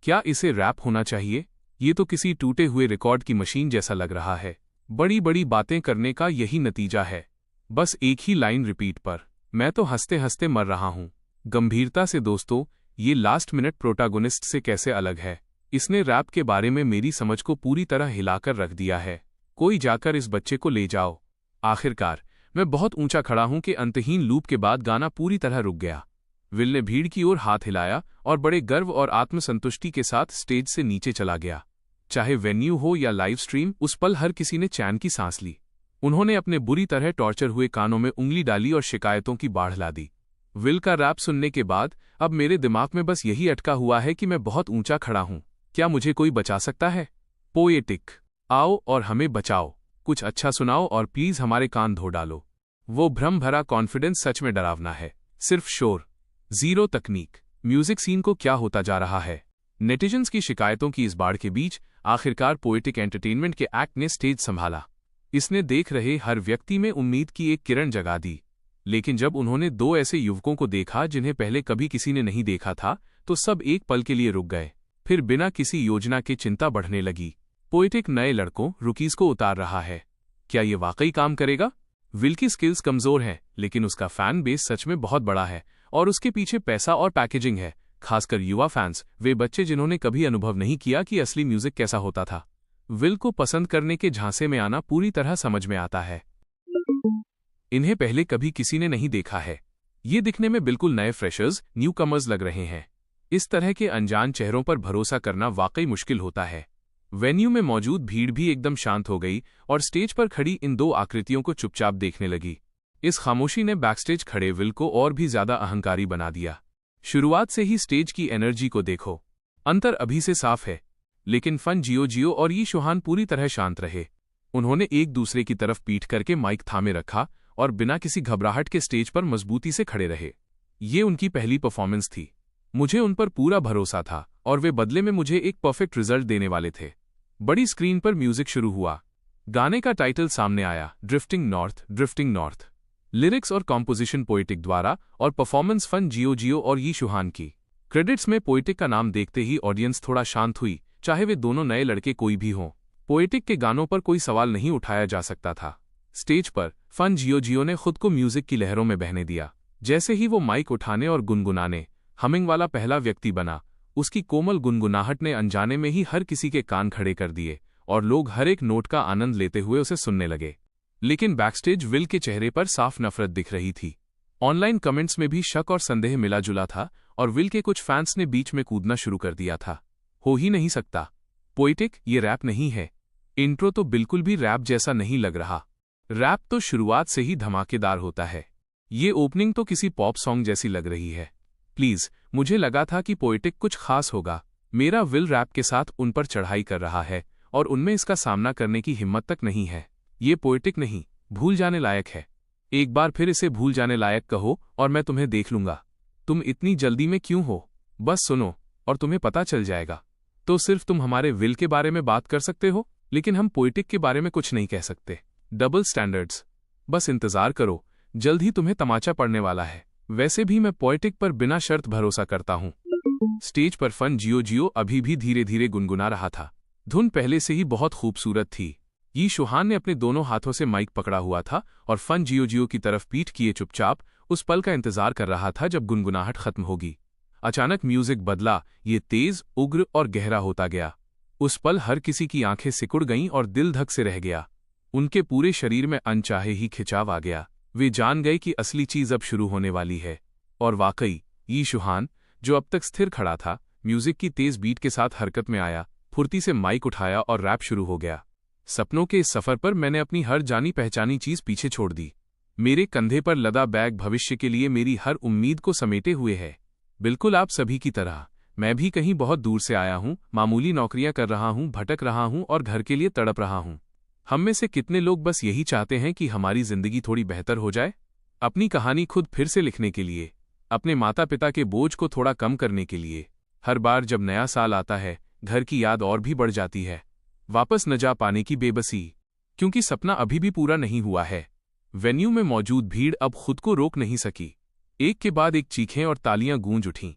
क्या इसे रैप होना चाहिए? ये तो किसी टूटे हुए रिकॉर्ड की मशीन जैसा लग रहा है। बड़ी बड़ी बातें करने का यही नतीजा है, बस एक ही लाइन रिपीट पर। मैं तो हंसते हंसते मर रहा हूं। गंभीरता से दोस्तों, ये लास्ट मिनट प्रोटागोनिस्ट से कैसे अलग है। इसने रैप के बारे में मेरी समझ को पूरी तरह हिलाकर रख दिया है। कोई जाकर इस बच्चे को ले जाओ। आखिरकार मैं बहुत ऊंचा खड़ा हूं के अंतहीन लूप के बाद गाना पूरी तरह रुक गया। विल ने भीड़ की ओर हाथ हिलाया और बड़े गर्व और आत्मसंतुष्टि के साथ स्टेज से नीचे चला गया। चाहे वेन्यू हो या लाइव स्ट्रीम, उस पल हर किसी ने चैन की सांस ली। उन्होंने अपने बुरी तरह टॉर्चर हुए कानों में उंगली डाली और शिकायतों की बाढ़ ला दी। विल का रैप सुनने के बाद अब मेरे दिमाग में बस यही अटका हुआ है कि मैं बहुत ऊंचा खड़ा हूं। क्या मुझे कोई बचा सकता है? पोएटिक, आओ और हमें बचाओ। कुछ अच्छा सुनाओ और प्लीज हमारे कान धो डालो। वो भ्रम भरा कॉन्फिडेंस सच में डरावना है। सिर्फ शोर, जीरो तकनीक। म्यूजिक सीन को क्या होता जा रहा है? नेटिजन्स की शिकायतों की इस बाढ़ के बीच आखिरकार पोएटिक एंटरटेनमेंट के एक्ट ने स्टेज संभाला। इसने देख रहे हर व्यक्ति में उम्मीद की एक किरण जगा दी। लेकिन जब उन्होंने दो ऐसे युवकों को देखा जिन्हें पहले कभी किसी ने नहीं देखा था, तो सब एक पल के लिए रुक गए। फिर बिना किसी योजना के चिंता बढ़ने लगी। पोएटिक नए लड़कों, रुकीज को उतार रहा है। क्या ये वाकई काम करेगा? विल की स्किल्स कमजोर हैं, लेकिन उसका फैन बेस सच में बहुत बड़ा है और उसके पीछे पैसा और पैकेजिंग है। खासकर युवा फैंस, वे बच्चे जिन्होंने कभी अनुभव नहीं किया कि असली म्यूजिक कैसा होता था। विल को पसंद करने के झांसे में आना पूरी तरह समझ में आता है। इन्हें पहले कभी किसी ने नहीं देखा है। ये दिखने में बिल्कुल नए फ्रेशर्स, न्यू कमर्स लग रहे हैं। इस तरह के अनजान चेहरों पर भरोसा करना वाकई मुश्किल होता है। वेन्यू में मौजूद भीड़ भी एकदम शांत हो गई और स्टेज पर खड़ी इन दो आकृतियों को चुपचाप देखने लगी। इस खामोशी ने बैकस्टेज खड़े विल को और भी ज्यादा अहंकारी बना दिया। शुरुआत से ही स्टेज की एनर्जी को देखो, अंतर अभी से साफ है। लेकिन फन जियो और यी शुहान पूरी तरह शांत रहे। उन्होंने एक दूसरे की तरफ पीठ करके माइक थामे रखा और बिना किसी घबराहट के स्टेज पर मजबूती से खड़े रहे। ये उनकी पहली परफॉर्मेंस थी। मुझे उन पर पूरा भरोसा था और वे बदले में मुझे एक परफेक्ट रिजल्ट देने वाले थे। बड़ी स्क्रीन पर म्यूजिक शुरू हुआ। गाने का टाइटल सामने आया, ड्रिफ्टिंग नॉर्थ। लिरिक्स और कॉम्पोजिशन पोएटिक द्वारा और परफॉर्मेंस फन जियो और यी शुहान की। क्रेडिट्स में पोएटिक का नाम देखते ही ऑडियंस थोड़ा शांत हुई, चाहे वे दोनों नए लड़के कोई भी हों। पोएटिक के गानों पर कोई सवाल नहीं उठाया जा सकता था। स्टेज पर फन जियो ने खुद को म्यूजिक की लहरों में बहने दिया। जैसे ही वो माइक उठाने और गुनगुनाने हमिंग वाला पहला व्यक्ति बना, उसकी कोमल गुनगुनाहट ने अनजाने में ही हर किसी के कान खड़े कर दिए और लोग हर एक नोट का आनंद लेते हुए उसे सुनने लगे। लेकिन बैकस्टेज विल के चेहरे पर साफ नफरत दिख रही थी। ऑनलाइन कमेंट्स में भी शक और संदेह मिला जुला था और विल के कुछ फैंस ने बीच में कूदना शुरू कर दिया था। हो ही नहीं सकता, पोएटिक ये रैप नहीं है। इंट्रो तो बिल्कुल भी रैप जैसा नहीं लग रहा। रैप तो शुरुआत से ही धमाकेदार होता है। ये ओपनिंग तो किसी पॉप सॉन्ग जैसी लग रही है। प्लीज, मुझे लगा था कि पोएटिक कुछ खास होगा। मेरा विल रैप के साथ उन पर चढ़ाई कर रहा है और उनमें इसका सामना करने की हिम्मत तक नहीं है। ये पोएटिक नहीं, भूल जाने लायक है। एक बार फिर इसे भूल जाने लायक कहो और मैं तुम्हें देख लूंगा। तुम इतनी जल्दी में क्यों हो? बस सुनो और तुम्हें पता चल जाएगा। तो सिर्फ तुम हमारे विल के बारे में बात कर सकते हो, लेकिन हम पोएटिक के बारे में कुछ नहीं कह सकते। Double standards. बस इंतजार करो, जल्द ही तुम्हें तमाचा पड़ने वाला है। वैसे भी मैं पोएटिक पर बिना शर्त भरोसा करता हूं। स्टेज पर फन जियो अभी भी धीरे धीरे गुनगुना रहा था। धुन पहले से ही बहुत खूबसूरत थी। यी शुहान ने अपने दोनों हाथों से माइक पकड़ा हुआ था और फन जियो की तरफ पीठ किए चुपचाप उस पल का इंतजार कर रहा था जब गुनगुनाहट खत्म होगी। अचानक म्यूजिक बदला, ये तेज, उग्र और गहरा होता गया। उस पल हर किसी की आंखें सिकुड़ गईं और दिल धक से रह गया। उनके पूरे शरीर में अनचाहे ही खिंचाव आ गया। वे जान गए कि असली चीज अब शुरू होने वाली है। और वाकई यी शुहान, जो अब तक स्थिर खड़ा था, म्यूजिक की तेज बीट के साथ हरकत में आया, फुर्ती से माइक उठाया और रैप शुरू हो गया। सपनों के इस सफर पर मैंने अपनी हर जानी पहचानी चीज पीछे छोड़ दी। मेरे कंधे पर लदा बैग भविष्य के लिए मेरी हर उम्मीद को समेटे हुए है। बिल्कुल आप सभी की तरह मैं भी कहीं बहुत दूर से आया हूं, मामूली नौकरियां कर रहा हूं, भटक रहा हूं और घर के लिए तड़प रहा हूं। हम में से कितने लोग बस यही चाहते हैं कि हमारी जिंदगी थोड़ी बेहतर हो जाए, अपनी कहानी खुद फिर से लिखने के लिए, अपने माता पिता के बोझ को थोड़ा कम करने के लिए। हर बार जब नया साल आता है, घर की याद और भी बढ़ जाती है। वापस न जा पाने की बेबसी, क्योंकि सपना अभी भी पूरा नहीं हुआ है। वेन्यू में मौजूद भीड़ अब खुद को रोक नहीं सकी। एक के बाद एक चीखें और तालियां गूंज उठीं।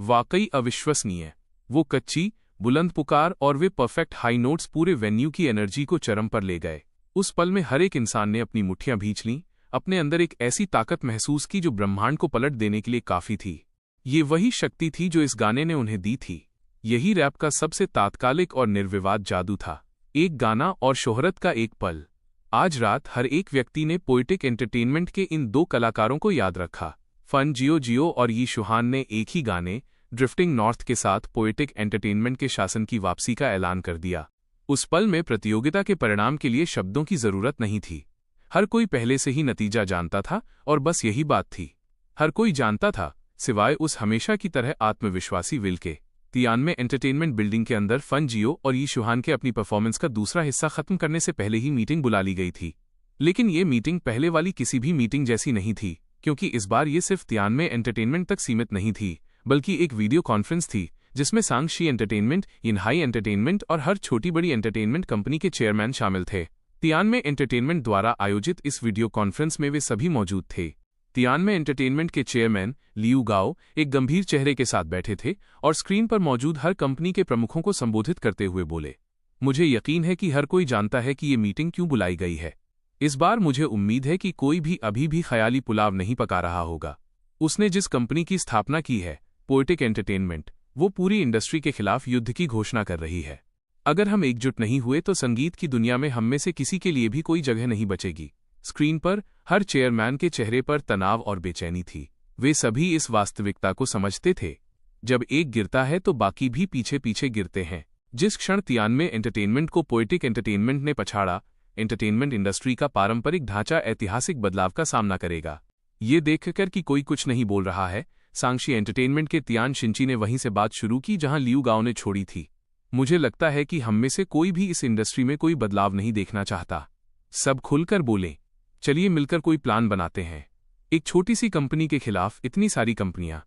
वाकई अविश्वसनीय। वो कच्ची, बुलंद पुकार और वे परफेक्ट हाई नोट्स पूरे वेन्यू की एनर्जी को चरम पर ले गए। उस पल में हर एक इंसान ने अपनी मुट्ठियां भींच लीं, अपने अंदर एक ऐसी ताकत महसूस की जो ब्रह्मांड को पलट देने के लिए काफी थी। ये वही शक्ति थी जो इस गाने ने उन्हें दी थी। यही रैप का सबसे तात्कालिक और निर्विवाद जादू था। एक गाना और शोहरत का एक पल। आज रात हर एक व्यक्ति ने पोएटिक एंटरटेनमेंट के इन दो कलाकारों को याद रखा। फन जियो और यी शुहान ने एक ही गाने, ड्रिफ्टिंग नॉर्थ के साथ पोएटिक एंटरटेनमेंट के शासन की वापसी का ऐलान कर दिया। उस पल में प्रतियोगिता के परिणाम के लिए शब्दों की जरूरत नहीं थी। हर कोई पहले से ही नतीजा जानता था और बस यही बात थी। हर कोई जानता था, सिवाय उस हमेशा की तरह आत्मविश्वासी विल के। तियानवे एंटरटेनमेंट बिल्डिंग के अंदर फन जियो और यी शुहान के अपनी परफॉर्मेंस का दूसरा हिस्सा खत्म करने से पहले ही मीटिंग बुला ली गई थी। लेकिन ये मीटिंग पहले वाली किसी भी मीटिंग जैसी नहीं थी, क्योंकि इस बार ये सिर्फ तियानवे एंटरटेनमेंट तक सीमित नहीं थी, बल्कि एक वीडियो कॉन्फ्रेंस थी जिसमें सांगशी एंटरटेनमेंट, इनहाई एंटरटेनमेंट और हर छोटी बड़ी एंटरटेनमेंट कंपनी के चेयरमैन शामिल थे। तियानवे एंटरटेनमेंट द्वारा आयोजित इस वीडियो कॉन्फ्रेंस में वे सभी मौजूद थे। तियानवे एंटरटेनमेंट के चेयरमैन लियू गाओ एक गंभीर चेहरे के साथ बैठे थे और स्क्रीन पर मौजूद हर कंपनी के प्रमुखों को संबोधित करते हुए बोले, मुझे यकीन है कि हर कोई जानता है कि ये मीटिंग क्यों बुलाई गई है। इस बार मुझे उम्मीद है कि कोई भी अभी भी ख्याली पुलाव नहीं पका रहा होगा। उसने जिस कंपनी की स्थापना की है, पोएटिक एंटरटेनमेंट, वो पूरी इंडस्ट्री के खिलाफ युद्ध की घोषणा कर रही है। अगर हम एकजुट नहीं हुए तो संगीत की दुनिया में हम में से किसी के लिए भी कोई जगह नहीं बचेगी। स्क्रीन पर हर चेयरमैन के चेहरे पर तनाव और बेचैनी थी। वे सभी इस वास्तविकता को समझते थे, जब एक गिरता है तो बाकी भी पीछे पीछे गिरते हैं। जिस क्षण तियानवे एंटरटेनमेंट को पोएटिक एंटरटेनमेंट ने पछाड़ा, एंटरटेनमेंट इंडस्ट्री का पारंपरिक ढांचा ऐतिहासिक बदलाव का सामना करेगा। ये देखकर कि कोई कुछ नहीं बोल रहा है, सांक्षी एंटरटेनमेंट के तियान शिंची ने वहीं से बात शुरू की जहां लियू गाओ ने छोड़ी थी। मुझे लगता है कि हम में से कोई भी इस इंडस्ट्री में कोई बदलाव नहीं देखना चाहता। सब खुलकर बोलें, चलिए मिलकर कोई प्लान बनाते हैं। एक छोटी सी कंपनी के खिलाफ इतनी सारी कंपनियां,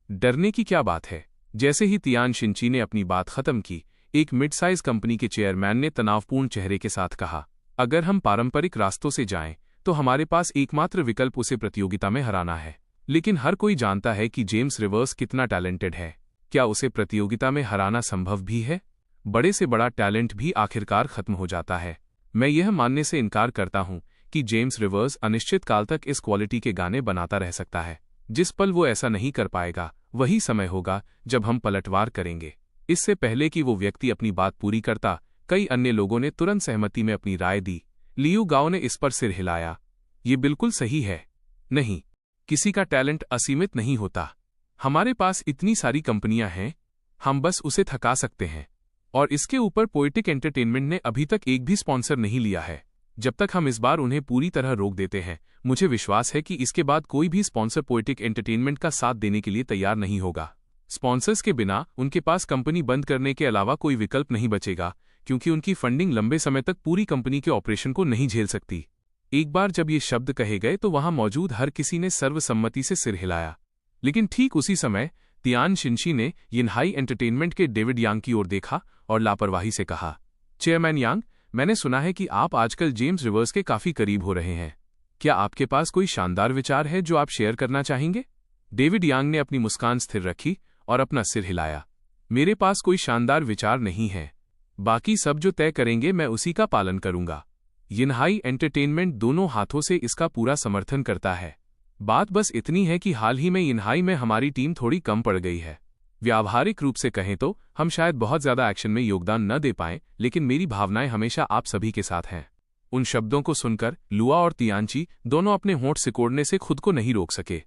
डरने की क्या बात है। जैसे ही तियान शिंची ने अपनी बात खत्म की, एक मिड साइज कंपनी के चेयरमैन ने तनावपूर्ण चेहरे के साथ कहा, अगर हम पारंपरिक रास्तों से जाएं तो हमारे पास एकमात्र विकल्प उसे प्रतियोगिता में हराना है। लेकिन हर कोई जानता है कि जेम्स रिवर्स कितना टैलेंटेड है। क्या उसे प्रतियोगिता में हराना संभव भी है? बड़े से बड़ा टैलेंट भी आखिरकार खत्म हो जाता है। मैं यह मानने से इनकार करता हूं कि जेम्स रिवर्स अनिश्चित काल तक इस क्वालिटी के गाने बनाता रह सकता है। जिस पल वो ऐसा नहीं कर पाएगा, वही समय होगा जब हम पलटवार करेंगे। इससे पहले कि वो व्यक्ति अपनी बात पूरी करता, कई अन्य लोगों ने तुरंत सहमति में अपनी राय दी। लियू गाओ ने इस पर सिर हिलाया। ये बिल्कुल सही है। नहीं, किसी का टैलेंट असीमित नहीं होता। हमारे पास इतनी सारी कंपनियां हैं, हम बस उसे थका सकते हैं। और इसके ऊपर पोएटिक एंटरटेनमेंट ने अभी तक एक भी स्पॉन्सर नहीं लिया है। जब तक हम इस बार उन्हें पूरी तरह रोक देते हैं, मुझे विश्वास है कि इसके बाद कोई भी स्पॉन्सर पोएटिक एंटरटेनमेंट का साथ देने के लिए तैयार नहीं होगा। स्पॉन्सर्स के बिना उनके पास कंपनी बंद करने के अलावा कोई विकल्प नहीं बचेगा, क्योंकि उनकी फंडिंग लंबे समय तक पूरी कंपनी के ऑपरेशन को नहीं झेल सकती। एक बार जब ये शब्द कहे गए तो वहां मौजूद हर किसी ने सर्वसम्मति से सिर हिलाया। लेकिन ठीक उसी समय तियान शिंची ने यिनहाई एंटरटेनमेंट के डेविड यांग की ओर देखा और लापरवाही से कहा, चेयरमैन यांग, मैंने सुना है कि आप आजकल जेम्स रिवर्स के काफी करीब हो रहे हैं। क्या आपके पास कोई शानदार विचार है जो आप शेयर करना चाहेंगे? डेविड यांग ने अपनी मुस्कान स्थिर रखी और अपना सिर हिलाया। मेरे पास कोई शानदार विचार नहीं है। बाकी सब जो तय करेंगे मैं उसी का पालन करूंगा। यिनहाई एंटरटेनमेंट दोनों हाथों से इसका पूरा समर्थन करता है। बात बस इतनी है कि हाल ही में यिनहाई में हमारी टीम थोड़ी कम पड़ गई है। व्यावहारिक रूप से कहें तो हम शायद बहुत ज्यादा एक्शन में योगदान न दे पाएं, लेकिन मेरी भावनाएं हमेशा आप सभी के साथ हैं। उन शब्दों को सुनकर लुआ और तियानची दोनों अपने होंठ सिकोड़ने से खुद को नहीं रोक सके।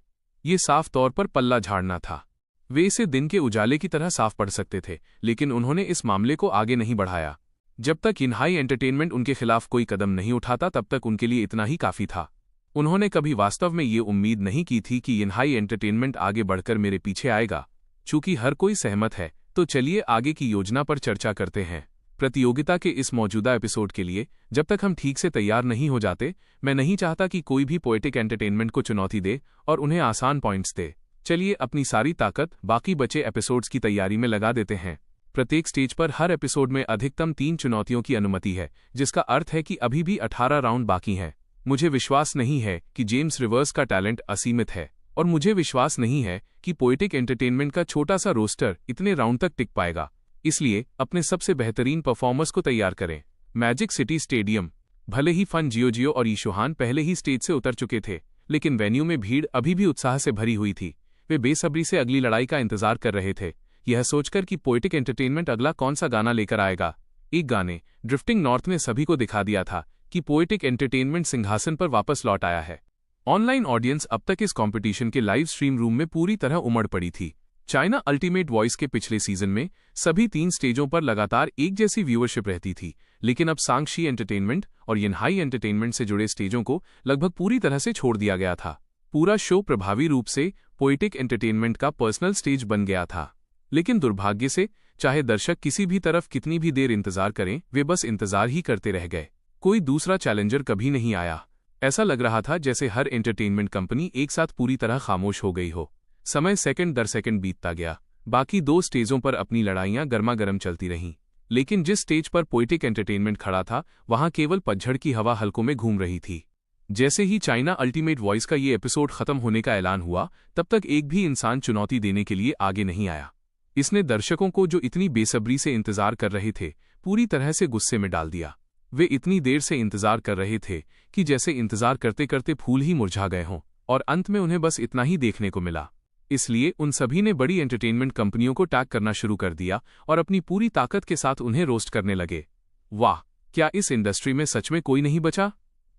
ये साफ तौर पर पल्ला झाड़ना था। वे इसे दिन के उजाले की तरह साफ पढ़ सकते थे, लेकिन उन्होंने इस मामले को आगे नहीं बढ़ाया। जब तक यिनहाई एंटरटेनमेंट उनके खिलाफ कोई कदम नहीं उठाता, तब तक उनके लिए इतना ही काफी था। उन्होंने कभी वास्तव में ये उम्मीद नहीं की थी कि यिनहाई एंटरटेनमेंट आगे बढ़कर मेरे पीछे आएगा। चूंकि हर कोई सहमत है, तो चलिए आगे की योजना पर चर्चा करते हैं। प्रतियोगिता के इस मौजूदा एपिसोड के लिए जब तक हम ठीक से तैयार नहीं हो जाते, मैं नहीं चाहता कि कोई भी पोएटिक एंटरटेनमेंट को चुनौती दे और उन्हें आसान पॉइंट्स दे। चलिए अपनी सारी ताकत बाकी बचे एपिसोड्स की तैयारी में लगा देते हैं। प्रत्येक स्टेज पर हर एपिसोड में अधिकतम 3 चुनौतियों की अनुमति है, जिसका अर्थ है कि अभी भी 18 राउंड बाकी हैं। मुझे विश्वास नहीं है कि जेम्स रिवर्स का टैलेंट असीमित है, और मुझे विश्वास नहीं है कि पोएटिक एंटरटेनमेंट का छोटा सा रोस्टर इतने राउंड तक टिक पाएगा। इसलिए अपने सबसे बेहतरीन परफॉर्मर्स को तैयार करें। Magic city stadium. भले ही फन जियो और ईशोहान पहले ही स्टेज से उतर चुके थे, लेकिन वेन्यू में भीड़ अभी भी उत्साह से भरी हुई थी। वे बेसब्री से अगली लड़ाई का इंतजार कर रहे थे, यह सोचकर कि पोएटिक एंटरटेनमेंट अगला कौन सा गाना लेकर आएगा। एक गाने ड्रिफ्टिंग नॉर्थ ने सभी को दिखा दिया था कि पोएटिक एंटरटेनमेंट सिंहासन पर वापस लौट आया है। ऑनलाइन ऑडियंस अब तक इस कंपटीशन के लाइव स्ट्रीम रूम में पूरी तरह उमड़ पड़ी थी। चाइना अल्टीमेट वॉइस के पिछले सीजन में सभी 3 स्टेजों पर लगातार एक जैसी व्यूअरशिप रहती थी, लेकिन अब सांक्षी एंटरटेनमेंट और यिनहाई एंटरटेनमेंट से जुड़े स्टेजों को लगभग पूरी तरह से छोड़ दिया गया था। पूरा शो प्रभावी रूप से पोएटिक एंटरटेनमेंट का पर्सनल स्टेज बन गया था। लेकिन दुर्भाग्य से, चाहे दर्शक किसी भी तरफ कितनी भी देर इंतजार करें, वे बस इंतजार ही करते रह गए। कोई दूसरा चैलेंजर कभी नहीं आया। ऐसा लग रहा था जैसे हर एंटरटेनमेंट कंपनी एक साथ पूरी तरह खामोश हो गई हो। समय सेकंड दर सेकंड बीतता गया। बाकी 2 स्टेजों पर अपनी लड़ाइयां गर्मागर्म चलती रहीं, लेकिन जिस स्टेज पर पोएटिक एंटरटेनमेंट खड़ा था, वहां केवल पतझड़ की हवा हल्कों में घूम रही थी। जैसे ही चाइना अल्टीमेट वॉइस का ये एपिसोड खत्म होने का ऐलान हुआ, तब तक एक भी इंसान चुनौती देने के लिए आगे नहीं आया। इसने दर्शकों को, जो इतनी बेसब्री से इंतजार कर रहे थे, पूरी तरह से गुस्से में डाल दिया। वे इतनी देर से इंतजार कर रहे थे कि जैसे इंतजार करते करते फूल ही मुरझा गए हों, और अंत में उन्हें बस इतना ही देखने को मिला। इसलिए उन सभी ने बड़ी एंटरटेनमेंट कंपनियों को टैग करना शुरू कर दिया और अपनी पूरी ताकत के साथ उन्हें रोस्ट करने लगे। वाह, क्या इस इंडस्ट्री में सच में कोई नहीं बचा?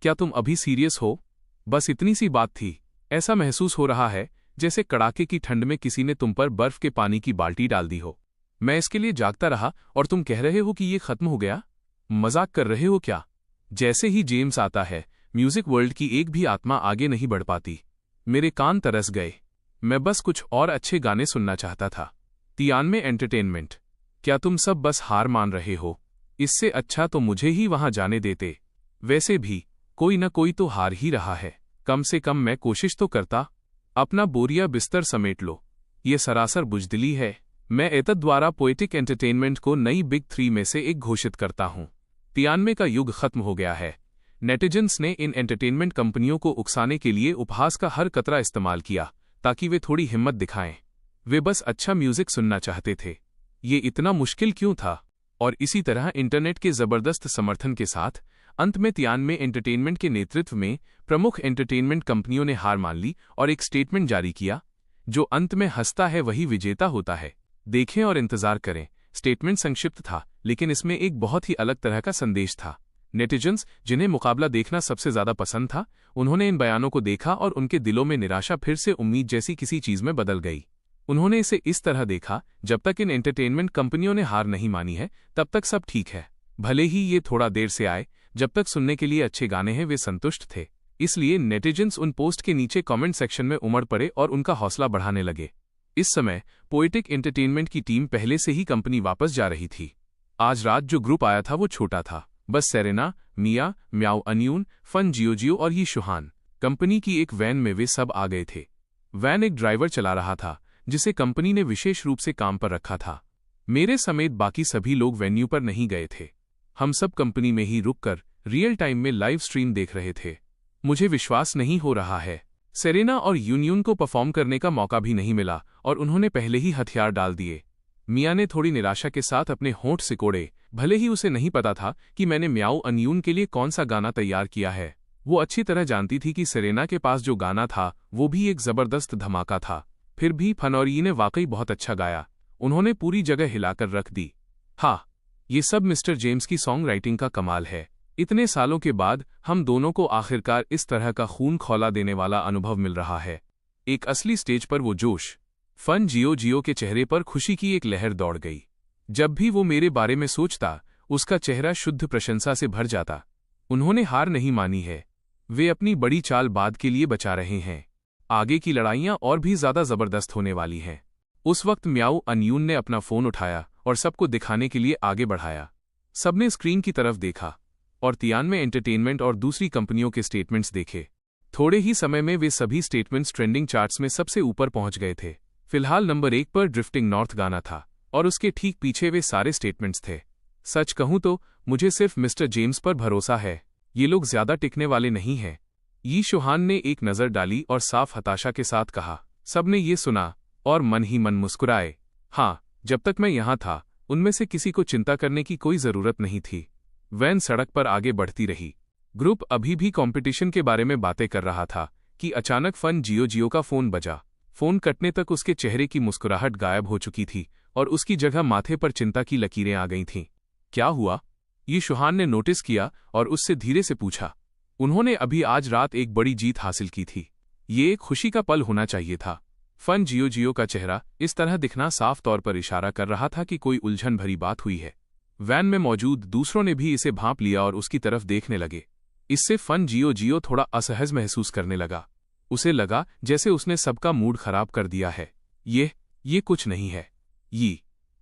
क्या तुम अभी सीरियस हो? बस इतनी सी बात थी। ऐसा महसूस हो रहा है जैसे कड़ाके की ठंड में किसी ने तुम पर बर्फ के पानी की बाल्टी डाल दी हो। मैं इसके लिए जागता रहा और तुम कह रहे हो कि ये खत्म हो गया? मजाक कर रहे हो क्या? जैसे ही जेम्स आता है, म्यूजिक वर्ल्ड की एक भी आत्मा आगे नहीं बढ़ पाती। मेरे कान तरस गए। मैं बस कुछ और अच्छे गाने सुनना चाहता था। तियानवे एंटरटेनमेंट, क्या तुम सब बस हार मान रहे हो? इससे अच्छा तो मुझे ही वहां जाने देते। वैसे भी कोई न कोई तो हार ही रहा है। कम से कम मैं कोशिश तो करता। अपना बोरिया बिस्तर समेट लो। ये सरासर बुजदिली है। मैं एतद द्वारा पोएटिक एंटरटेनमेंट को नई बिग 3 में से एक घोषित करता हूं। तियानवे का युग खत्म हो गया है। नेटिजन्स ने इन एंटरटेनमेंट कंपनियों को उकसाने के लिए उपहास का हर कतरा इस्तेमाल किया ताकि वे थोड़ी हिम्मत दिखाएं। वे बस अच्छा म्यूजिक सुनना चाहते थे। ये इतना मुश्किल क्यों था? और इसी तरह इंटरनेट के जबरदस्त समर्थन के साथ अंत में तियानवे एंटरटेनमेंट के नेतृत्व में प्रमुख एंटरटेनमेंट कंपनियों ने हार मान ली और एक स्टेटमेंट जारी किया, जो अंत में हंसता है वही विजेता होता है। देखें और इंतजार करें। स्टेटमेंट संक्षिप्त था, लेकिन इसमें एक बहुत ही अलग तरह का संदेश था। नेटिजन्स, जिन्हें मुकाबला देखना सबसे ज्यादा पसंद था, उन्होंने इन बयानों को देखा और उनके दिलों में निराशा फिर से उम्मीद जैसी किसी चीज में बदल गई। उन्होंने इसे इस तरह देखा, जब तक इन एंटरटेनमेंट कंपनियों ने हार नहीं मानी है, तब तक सब ठीक है। भले ही ये थोड़ा देर से आए, जब तक सुनने के लिए अच्छे गाने हैं वे संतुष्ट थे। इसलिए नेटिजन्स उन पोस्ट के नीचे कमेंट सेक्शन में उमड़ पड़े और उनका हौसला बढ़ाने लगे। इस समय पोएटिक एंटरटेनमेंट की टीम पहले से ही कंपनी वापस जा रही थी। आज रात जो ग्रुप आया था वो छोटा था, बस सेरेना, मिया, म्याओ अनियून, फन जियो और यी शुहान। कंपनी की एक वैन में वे सब आ गए थे। वैन एक ड्राइवर चला रहा था जिसे कंपनी ने विशेष रूप से काम पर रखा था। मेरे समेत बाकी सभी लोग वेन्यू पर नहीं गए थे। हम सब कंपनी में ही रुककर रियल टाइम में लाइव स्ट्रीम देख रहे थे। मुझे विश्वास नहीं हो रहा है। सेरेना और यूनियन को परफॉर्म करने का मौका भी नहीं मिला और उन्होंने पहले ही हथियार डाल दिए। मिया ने थोड़ी निराशा के साथ अपने होंठ सिकोड़े। भले ही उसे नहीं पता था कि मैंने म्याओ अनियून के लिए कौन सा गाना तैयार किया है। वो अच्छी तरह जानती थी कि सेरेना के पास जो गाना था वो भी एक जबरदस्त धमाका था। फिर भी फन और यी ने वाकई बहुत अच्छा गाया। उन्होंने पूरी जगह हिलाकर रख दी। हाँ, ये सब मिस्टर जेम्स की सॉन्ग राइटिंग का कमाल है। इतने सालों के बाद हम दोनों को आखिरकार इस तरह का खून खौला देने वाला अनुभव मिल रहा है। एक असली स्टेज पर वो जोश। फन जियो के चेहरे पर खुशी की एक लहर दौड़ गई। जब भी वो मेरे बारे में सोचता, उसका चेहरा शुद्ध प्रशंसा से भर जाता। उन्होंने हार नहीं मानी है। वे अपनी बड़ी चाल बाद के लिए बचा रहे हैं। आगे की लड़ाइयां और भी ज्यादा जबरदस्त होने वाली हैं। उस वक्त म्याओ अनियून ने अपना फोन उठाया और सबको दिखाने के लिए आगे बढ़ाया। सबने स्क्रीन की तरफ देखा और तियानवे एंटरटेनमेंट और दूसरी कंपनियों के स्टेटमेंट्स देखे। थोड़े ही समय में वे सभी स्टेटमेंट्स ट्रेंडिंग चार्ट्स में सबसे ऊपर पहुंच गए थे। फिलहाल नंबर 1 पर ड्रिफ्टिंग नॉर्थ गाना था और उसके ठीक पीछे वे सारे स्टेटमेंट्स थे। सच कहूं तो मुझे सिर्फ मिस्टर जेम्स पर भरोसा है। ये लोग ज्यादा टिकने वाले नहीं हैं। यी शुहान ने एक नजर डाली और साफ हताशा के साथ कहा। सबने ये सुना और मन ही मन मुस्कुराए। हाँ, जब तक मैं यहां था, उनमें से किसी को चिंता करने की कोई जरूरत नहीं थी। वैन सड़क पर आगे बढ़ती रही। ग्रुप अभी भी कंपटीशन के बारे में बातें कर रहा था कि अचानक फन जियो का फोन बजा। फोन कटने तक उसके चेहरे की मुस्कुराहट गायब हो चुकी थी और उसकी जगह माथे पर चिंता की लकीरें आ गई थीं। क्या हुआ? यी शुहान ने नोटिस किया और उससे धीरे से पूछा। उन्होंने अभी आज रात एक बड़ी जीत हासिल की थी। ये एक खुशी का पल होना चाहिए था। फन जियो का चेहरा इस तरह दिखना साफ तौर पर इशारा कर रहा था कि कोई उलझन भरी बात हुई है। वैन में मौजूद दूसरों ने भी इसे भांप लिया और उसकी तरफ देखने लगे। इससे फन जियो थोड़ा असहज महसूस करने लगा। उसे लगा जैसे उसने सबका मूड खराब कर दिया है। ये कुछ नहीं है।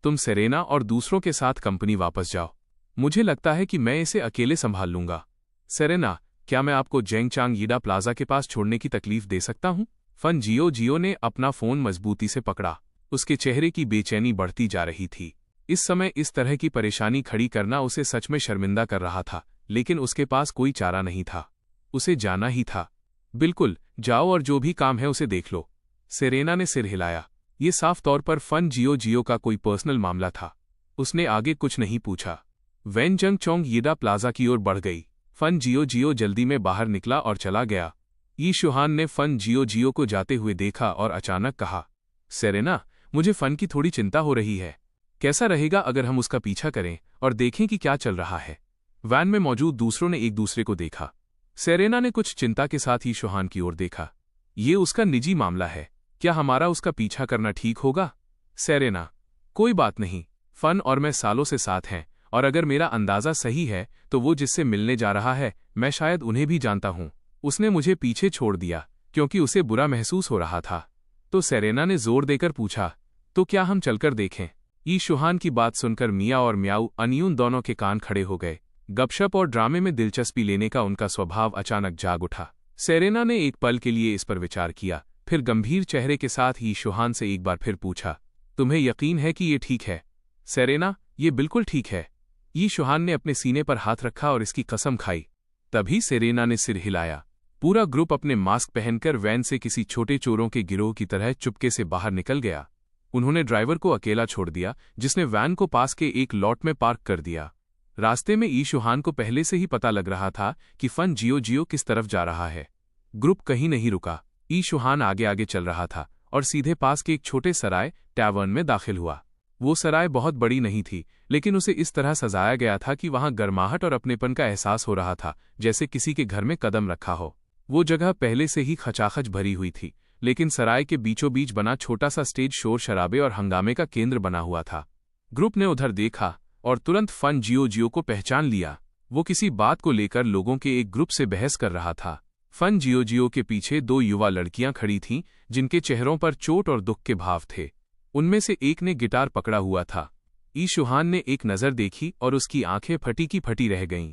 तुम सेरेना और दूसरों के साथ कंपनी वापस जाओ। मुझे लगता है कि मैं इसे अकेले संभाल लूंगा। सेरेना, क्या मैं आपको जेंगचांग यीडा प्लाजा के पास छोड़ने की तकलीफ दे सकता हूं? फन जियो ने अपना फोन मजबूती से पकड़ा। उसके चेहरे की बेचैनी बढ़ती जा रही थी। इस समय इस तरह की परेशानी खड़ी करना उसे सच में शर्मिंदा कर रहा था, लेकिन उसके पास कोई चारा नहीं था। उसे जाना ही था। बिल्कुल, जाओ और जो भी काम है उसे देख लो। सेरेना ने सिर हिलाया। ये साफ तौर पर फन जियो का कोई पर्सनल मामला था। उसने आगे कुछ नहीं पूछा। वैन जेंगचांग यीडा प्लाजा की ओर बढ़ गई। फन जियो जल्दी में बाहर निकला और चला गया। यी शुहान ने फन जियो को जाते हुए देखा और अचानक कहा, सेरेना, मुझे फन की थोड़ी चिंता हो रही है। कैसा रहेगा अगर हम उसका पीछा करें और देखें कि क्या चल रहा है? वैन में मौजूद दूसरों ने एक दूसरे को देखा। सेरेना ने कुछ चिंता के साथ ईशुहान की ओर देखा। ये उसका निजी मामला है, क्या हमारा उसका पीछा करना ठीक होगा? सेरेना, कोई बात नहीं, फन और मैं सालों से साथ हैं, और अगर मेरा अंदाजा सही है तो वो जिससे मिलने जा रहा है, मैं शायद उन्हें भी जानता हूं। उसने मुझे पीछे छोड़ दिया क्योंकि उसे बुरा महसूस हो रहा था। तो सेरेना ने जोर देकर पूछा, तो क्या हम चलकर देखें? ईशुहान की बात सुनकर मिया और म्याऊ अनियून दोनों के कान खड़े हो गए। गपशप और ड्रामे में दिलचस्पी लेने का उनका स्वभाव अचानक जाग उठा। सेरेना ने एक पल के लिए इस पर विचार किया, फिर गंभीर चेहरे के साथ ईशुहान से एक बार फिर पूछा, तुम्हें यकीन है कि ये ठीक है? सेरेना, ये बिल्कुल ठीक है। ईशुहान ने अपने सीने पर हाथ रखा और इसकी कसम खाई। तभी सेरेना ने सिर हिलाया। पूरा ग्रुप अपने मास्क पहनकर वैन से किसी छोटे चोरों के गिरोह की तरह चुपके से बाहर निकल गया। उन्होंने ड्राइवर को अकेला छोड़ दिया, जिसने वैन को पास के एक लॉट में पार्क कर दिया। रास्ते में ईशुहान को पहले से ही पता लग रहा था कि फन जियो किस तरफ जा रहा है। ग्रुप कहीं नहीं रुका। ईशुहान आगे आगे चल रहा था और सीधे पास के एक छोटे सराय टैवर्न में दाखिल हुआ। वो सराय बहुत बड़ी नहीं थी, लेकिन उसे इस तरह सजाया गया था कि वहां गर्माहट और अपनेपन का एहसास हो रहा था, जैसे किसी के घर में कदम रखा हो। वो जगह पहले से ही खचाखच भरी हुई थी, लेकिन सराय के बीचों बीच बना छोटा सा स्टेज शोर शराबे और हंगामे का केंद्र बना हुआ था। ग्रुप ने उधर देखा और तुरंत फन जियो को पहचान लिया। वो किसी बात को लेकर लोगों के एक ग्रुप से बहस कर रहा था। फन जियो के पीछे दो युवा लड़कियां खड़ी थीं, जिनके चेहरों पर चोट और दुख के भाव थे। उनमें से एक ने गिटार पकड़ा हुआ था। ईशुहान ने एक नज़र देखी और उसकी आंखें फटी की फटी रह गईं।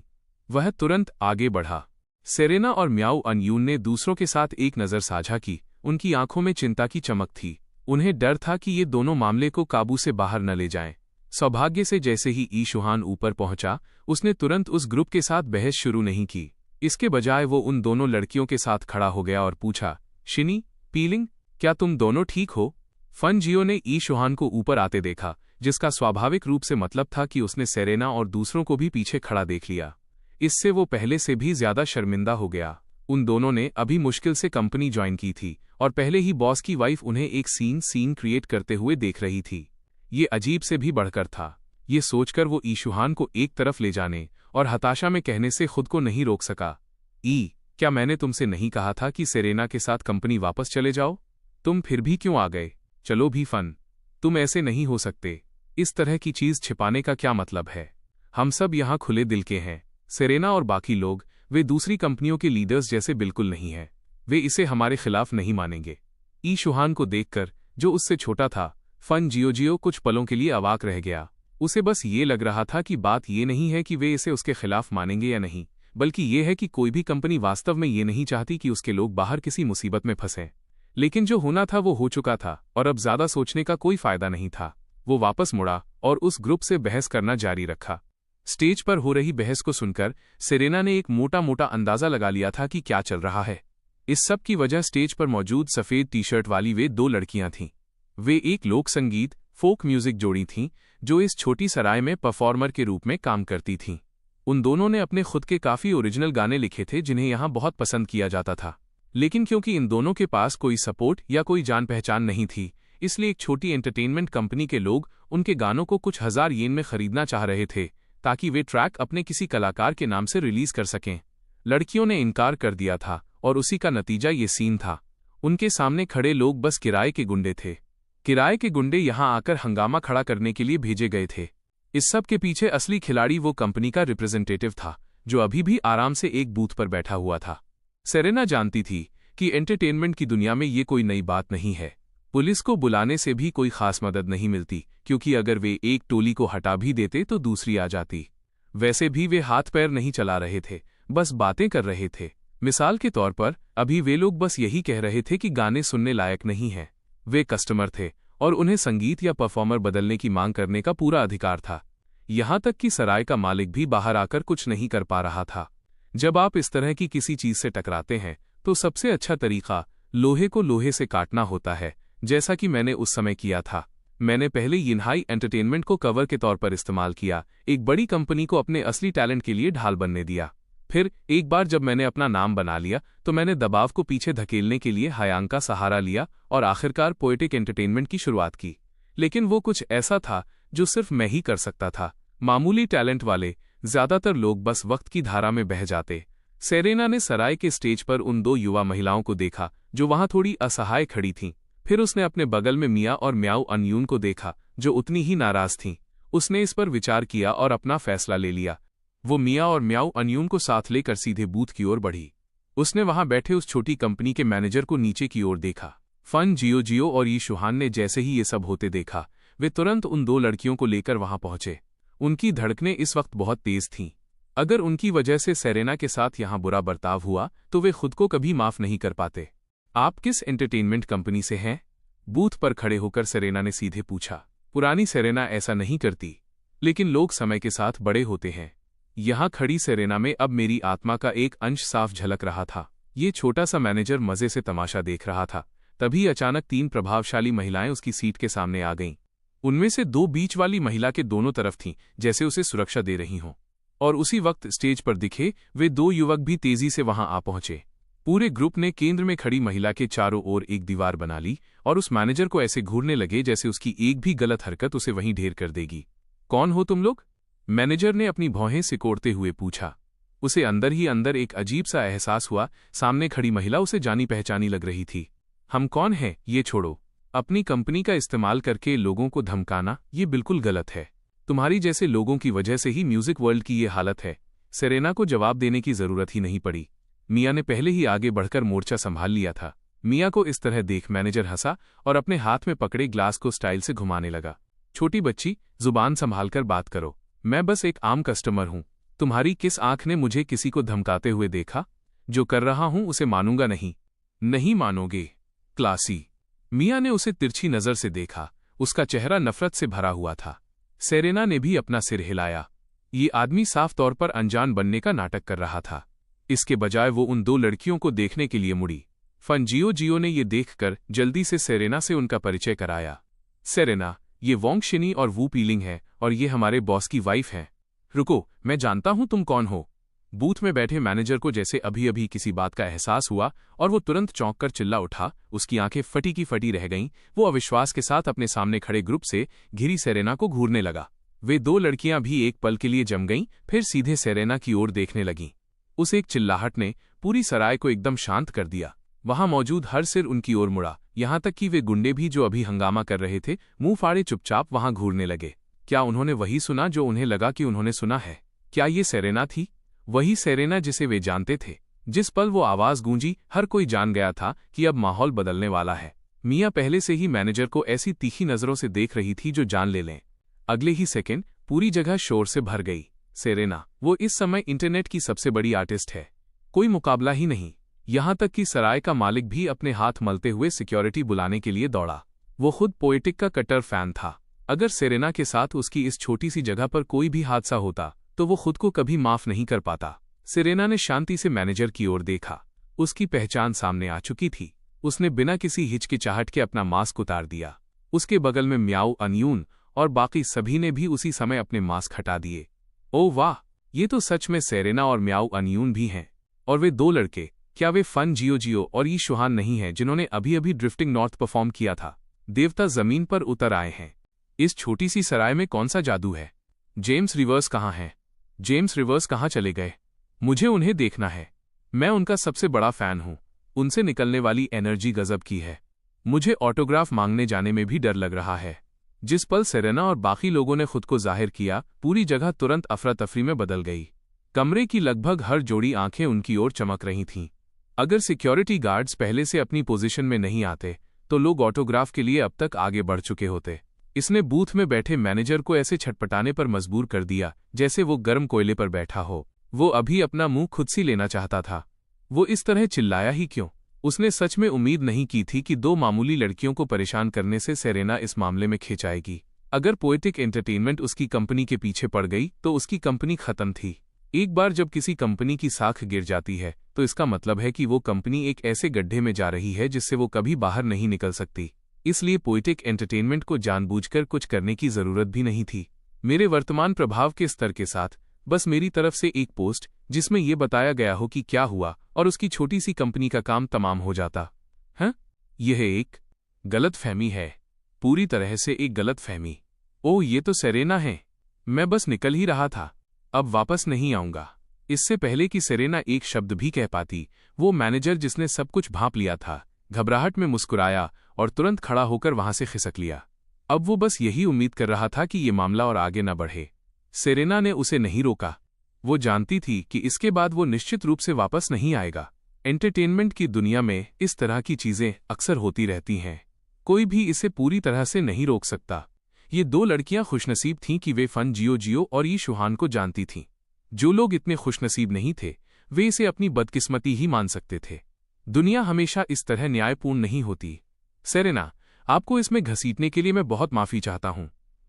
वह तुरंत आगे बढ़ा। सेरेना और म्याऊ अनियून ने दूसरों के साथ एक नज़र साझा की। उनकी आंखों में चिंता की चमक थी। उन्हें डर था कि ये दोनों मामले को काबू से बाहर न ले जाएं। सौभाग्य से जैसे ही ईशुहान ऊपर पहुंचा, उसने तुरंत उस ग्रुप के साथ बहस शुरू नहीं की। इसके बजाय वो उन दोनों लड़कियों के साथ खड़ा हो गया और पूछा, शिनी, पीलिंग, क्या तुम दोनों ठीक हो? फन जियो ने ईशुहान को ऊपर आते देखा, जिसका स्वाभाविक रूप से मतलब था कि उसने सेरेना और दूसरों को भी पीछे खड़ा देख लिया। इससे वो पहले से भी ज्यादा शर्मिंदा हो गया। उन दोनों ने अभी मुश्किल से कंपनी ज्वाइन की थी और पहले ही बॉस की वाइफ उन्हें एक सीन क्रिएट करते हुए देख रही थी। ये अजीब से भी बढ़कर था। ये सोचकर वो ईशुहान को एक तरफ ले जाने और हताशा में कहने से खुद को नहीं रोक सका, क्या मैंने तुमसे नहीं कहा था कि सेरेना के साथ कंपनी वापस चले जाओ? तुम फिर भी क्यों आ गए? चलो भी फन, तुम ऐसे नहीं हो सकते। इस तरह की चीज छिपाने का क्या मतलब है? हम सब यहाँ खुले दिल के हैं। सेरेना और बाकी लोग, वे दूसरी कंपनियों के लीडर्स जैसे बिल्कुल नहीं हैं। वे इसे हमारे खिलाफ नहीं मानेंगे। ईशुहान को देखकर, जो उससे छोटा था, फन जियो कुछ पलों के लिए अवाक रह गया। उसे बस ये लग रहा था कि बात ये नहीं है कि वे इसे उसके खिलाफ मानेंगे या नहीं, बल्कि ये है कि कोई भी कंपनी वास्तव में ये नहीं चाहती कि उसके लोग बाहर किसी मुसीबत में फंसें। लेकिन जो होना था वो हो चुका था और अब ज्यादा सोचने का कोई फायदा नहीं था। वो वापस मुड़ा और उस ग्रुप से बहस करना जारी रखा। स्टेज पर हो रही बहस को सुनकर सेरेना ने एक मोटा मोटा अंदाजा लगा लिया था कि क्या चल रहा है। इस सब की वजह स्टेज पर मौजूद सफेद टी शर्ट वाली वे दो लड़कियां थीं। वे एक लोक संगीत फोक म्यूजिक जोड़ी थीं, जो इस छोटी सराय में परफॉर्मर के रूप में काम करती थीं। उन दोनों ने अपने खुद के काफी ओरिजिनल गाने लिखे थे, जिन्हें यहाँ बहुत पसंद किया जाता था। लेकिन क्योंकि इन दोनों के पास कोई सपोर्ट या कोई जान पहचान नहीं थी, इसलिए एक छोटी एंटरटेनमेंट कंपनी के लोग उनके गानों को कुछ हजार येन में खरीदना चाह रहे थे, ताकि वे ट्रैक अपने किसी कलाकार के नाम से रिलीज कर सकें। लड़कियों ने इनकार कर दिया था और उसी का नतीजा ये सीन था। उनके सामने खड़े लोग बस किराए के गुंडे थे। किराए के गुंडे यहां आकर हंगामा खड़ा करने के लिए भेजे गए थे। इस सब के पीछे असली खिलाड़ी वो कंपनी का रिप्रेजेंटेटिव था, जो अभी भी आराम से एक बूथ पर बैठा हुआ था। सेरेना जानती थी कि एंटरटेनमेंट की दुनिया में ये कोई नई बात नहीं है। पुलिस को बुलाने से भी कोई खास मदद नहीं मिलती, क्योंकि अगर वे एक टोली को हटा भी देते तो दूसरी आ जाती। वैसे भी वे हाथ पैर नहीं चला रहे थे, बस बातें कर रहे थे। मिसाल के तौर पर अभी वे लोग बस यही कह रहे थे कि गाने सुनने लायक नहीं हैं। वे कस्टमर थे और उन्हें संगीत या परफॉर्मर बदलने की मांग करने का पूरा अधिकार था। यहां तक कि सराय का मालिक भी बाहर आकर कुछ नहीं कर पा रहा था। जब आप इस तरह की किसी चीज से टकराते हैं तो सबसे अच्छा तरीका लोहे को लोहे से काटना होता है, जैसा कि मैंने उस समय किया था। मैंने पहले यिनहाई एंटरटेनमेंट को कवर के तौर पर इस्तेमाल किया, एक बड़ी कंपनी को अपने असली टैलेंट के लिए ढाल बनने दिया। फिर एक बार जब मैंने अपना नाम बना लिया तो मैंने दबाव को पीछे धकेलने के लिए हायांग का सहारा लिया और आखिरकार पोएटिक एंटरटेनमेंट की शुरुआत की। लेकिन वो कुछ ऐसा था जो सिर्फ मैं ही कर सकता था। मामूली टैलेंट वाले ज्यादातर लोग बस वक्त की धारा में बह जाते, सेरेना ने सराय के स्टेज पर उन दो युवा महिलाओं को देखा जो वहां थोड़ी असहाय खड़ी थीं। फिर उसने अपने बगल में मिया और म्याऊ अनयून को देखा जो उतनी ही नाराज थीं। उसने इस पर विचार किया और अपना फैसला ले लिया। वो मिया और म्याऊ अनयून को साथ लेकर सीधे बूथ की ओर बढ़ी। उसने वहां बैठे उस छोटी कंपनी के मैनेजर को नीचे की ओर देखा। फन जियो और यी शुहान ने जैसे ही ये सब होते देखा, वे तुरंत उन दो लड़कियों को लेकर वहां पहुंचे। उनकी धड़कनें इस वक्त बहुत तेज थीं। अगर उनकी वजह से सेरेना के साथ यहां बुरा बर्ताव हुआ तो वे खुद को कभी माफ नहीं कर पाते। आप किस एंटरटेनमेंट कंपनी से हैं? बूथ पर खड़े होकर सेरेना ने सीधे पूछा। पुरानी सेरेना ऐसा नहीं करती, लेकिन लोग समय के साथ बड़े होते हैं। यहां खड़ी सेरेना में अब मेरी आत्मा का एक अंश साफ झलक रहा था। ये छोटा सा मैनेजर मजे से तमाशा देख रहा था। तभी अचानक 3 प्रभावशाली महिलाएं उसकी सीट के सामने आ गईं। उनमें से 2 बीच वाली महिला के दोनों तरफ थीं, जैसे उसे सुरक्षा दे रही हों। और उसी वक्त स्टेज पर दिखे वे 2 युवक भी तेजी से वहां आ पहुंचे। पूरे ग्रुप ने केंद्र में खड़ी महिला के चारों ओर एक दीवार बना ली और उस मैनेजर को ऐसे घूरने लगे जैसे उसकी एक भी गलत हरकत उसे वहीं ढेर कर देगी। कौन हो तुम लोग? मैनेजर ने अपनी भौहें सिकोड़ते हुए पूछा। उसे अंदर ही अंदर एक अजीब सा एहसास हुआ। सामने खड़ी महिला उसे जानी पहचानी लग रही थी। हम कौन हैं ये छोड़ो। अपनी कंपनी का इस्तेमाल करके लोगों को धमकाना ये बिल्कुल गलत है। तुम्हारी जैसे लोगों की वजह से ही म्यूजिक वर्ल्ड की ये हालत है। सेरेना को जवाब देने की जरूरत ही नहीं पड़ी। मिया ने पहले ही आगे बढ़कर मोर्चा संभाल लिया था। मिया को इस तरह देख मैनेजर हंसा और अपने हाथ में पकड़े ग्लास को स्टाइल से घुमाने लगा। छोटी बच्ची, जुबान संभालकर बात करो। मैं बस एक आम कस्टमर हूं। तुम्हारी किस आंख ने मुझे किसी को धमकाते हुए देखा? जो कर रहा हूं उसे मानूंगा नहीं। नहीं मानोगे? क्लासी। मिया ने उसे तिरछी नजर से देखा। उसका चेहरा नफरत से भरा हुआ था। सेरेना ने भी अपना सिर हिलाया। ये आदमी साफ तौर पर अनजान बनने का नाटक कर रहा था। इसके बजाय वो उन 2 लड़कियों को देखने के लिए मुड़ी। फन जियो ने ये देखकर जल्दी से सेरेना से उनका परिचय कराया। सेरेना, ये वोंग शिनी और वू पीलिंग है और ये हमारे बॉस की वाइफ हैं। रुको, मैं जानता हूं तुम कौन हो। बूथ में बैठे मैनेजर को जैसे अभी अभी किसी बात का एहसास हुआ और वो तुरंत चौंक कर चिल्ला उठा। उसकी आंखें फटी की फटी रह गईं। वो अविश्वास के साथ अपने सामने खड़े ग्रुप से घिरी सेरेना को घूरने लगा। वे 2 लड़कियां भी एक पल के लिए जम गईं, फिर सीधे सेरेना की ओर देखने लगीं। उस एक चिल्लाहट ने पूरी सराय को एकदम शांत कर दिया। वहां मौजूद हर सिर उनकी ओर मुड़ा, यहां तक कि वे गुंडे भी जो अभी हंगामा कर रहे थे मुंह फाड़े चुपचाप वहां घूरने लगे। क्या उन्होंने वही सुना जो उन्हें लगा कि उन्होंने सुना है? क्या ये सेरेना थी? वही सेरेना जिसे वे जानते थे। जिस पल वो आवाज गूंजी हर कोई जान गया था कि अब माहौल बदलने वाला है। मिया पहले से ही मैनेजर को ऐसी तीखी नजरों से देख रही थी जो जान ले लें। अगले ही सेकंड पूरी जगह शोर से भर गई। सेरेना, वो इस समय इंटरनेट की सबसे बड़ी आर्टिस्ट है। कोई मुकाबला ही नहीं। यहां तक कि सराय का मालिक भी अपने हाथ मलते हुए सिक्योरिटी बुलाने के लिए दौड़ा। वो खुद पोएटिक का कट्टर फैन था। अगर सेरेना के साथ उसकी इस छोटी सी जगह पर कोई भी हादसा होता तो वो खुद को कभी माफ नहीं कर पाता। सेरेना ने शांति से मैनेजर की ओर देखा। उसकी पहचान सामने आ चुकी थी। उसने बिना किसी हिचकिचाहट के अपना मास्क उतार दिया। उसके बगल में म्याऊ अनयून और बाकी सभी ने भी उसी समय अपने मास्क हटा दिए। ओह वाह, ये तो सच में सेरेना और म्याऊ अनयून भी हैं। और वे 2 लड़के, क्या वे फन जियो और यी शुहान नहीं हैं जिन्होंने अभी अभी ड्रिफ्टिंग नॉर्थ परफॉर्म किया था? देवता जमीन पर उतर आए हैं। इस छोटी सी सराय में कौन सा जादू है? जेम्स रिवर्स कहाँ हैं? जेम्स रिवर्स कहाँ चले गए? मुझे उन्हें देखना है। मैं उनका सबसे बड़ा फैन हूं। उनसे निकलने वाली एनर्जी गजब की है। मुझे ऑटोग्राफ मांगने जाने में भी डर लग रहा है। जिस पल सेरेना और बाकी लोगों ने खुद को जाहिर किया, पूरी जगह तुरंत अफरा तफरी में बदल गई। कमरे की लगभग हर जोड़ी आंखें उनकी ओर चमक रही थीं। अगर सिक्योरिटी गार्ड्स पहले से अपनी पोजीशन में नहीं आते तो लोग ऑटोग्राफ के लिए अब तक आगे बढ़ चुके होते। इसने बूथ में बैठे मैनेजर को ऐसे छटपटाने पर मजबूर कर दिया जैसे वो गर्म कोयले पर बैठा हो। वो अभी अपना मुंह खुद सी लेना चाहता था। वो इस तरह चिल्लाया ही क्यों? उसने सच में उम्मीद नहीं की थी कि 2 मामूली लड़कियों को परेशान करने से सेरेना इस मामले में खिंचाएगी। अगर पोएटिक एंटरटेनमेंट उसकी कंपनी के पीछे पड़ गई तो उसकी कंपनी खत्म थी। एक बार जब किसी कंपनी की साख गिर जाती है तो इसका मतलब है कि वो कंपनी एक ऐसे गड्ढे में जा रही है जिससे वो कभी बाहर नहीं निकल सकती। इसलिए पोएटिक एंटरटेनमेंट को जानबूझकर कुछ करने की जरूरत भी नहीं थी। मेरे वर्तमान प्रभाव के स्तर के साथ बस मेरी तरफ से एक पोस्ट जिसमें यह बताया गया हो कि क्या हुआ और उसकी छोटी सी कंपनी का काम तमाम हो जाता। हाँ, यह एक गलतफहमी है। पूरी तरह से एक गलतफहमी। ओह, ये तो सेरेना है। मैं बस निकल ही रहा था। अब वापस नहीं आऊंगा। इससे पहले कि सेरेना एक शब्द भी कह पाती, वो मैनेजर जिसने सब कुछ भांप लिया था, घबराहट में मुस्कुराया और तुरंत खड़ा होकर वहां से खिसक लिया। अब वो बस यही उम्मीद कर रहा था कि ये मामला और आगे न बढ़े। सेरेना ने उसे नहीं रोका। वो जानती थी कि इसके बाद वो निश्चित रूप से वापस नहीं आएगा। एंटरटेनमेंट की दुनिया में इस तरह की चीजें अक्सर होती रहती हैं। कोई भी इसे पूरी तरह से नहीं रोक सकता। ये दो लड़कियां खुशनसीब थीं कि वे फन जियो और यी शुहान को जानती थीं। जो लोग इतने खुशनसीब नहीं थे, वे इसे अपनी बदकिस्मती ही मान सकते थे। दुनिया हमेशा इस तरह न्यायपूर्ण नहीं होती। सेरेना, आपको इसमें घसीटने के लिए मैं बहुत माफी चाहता हूं।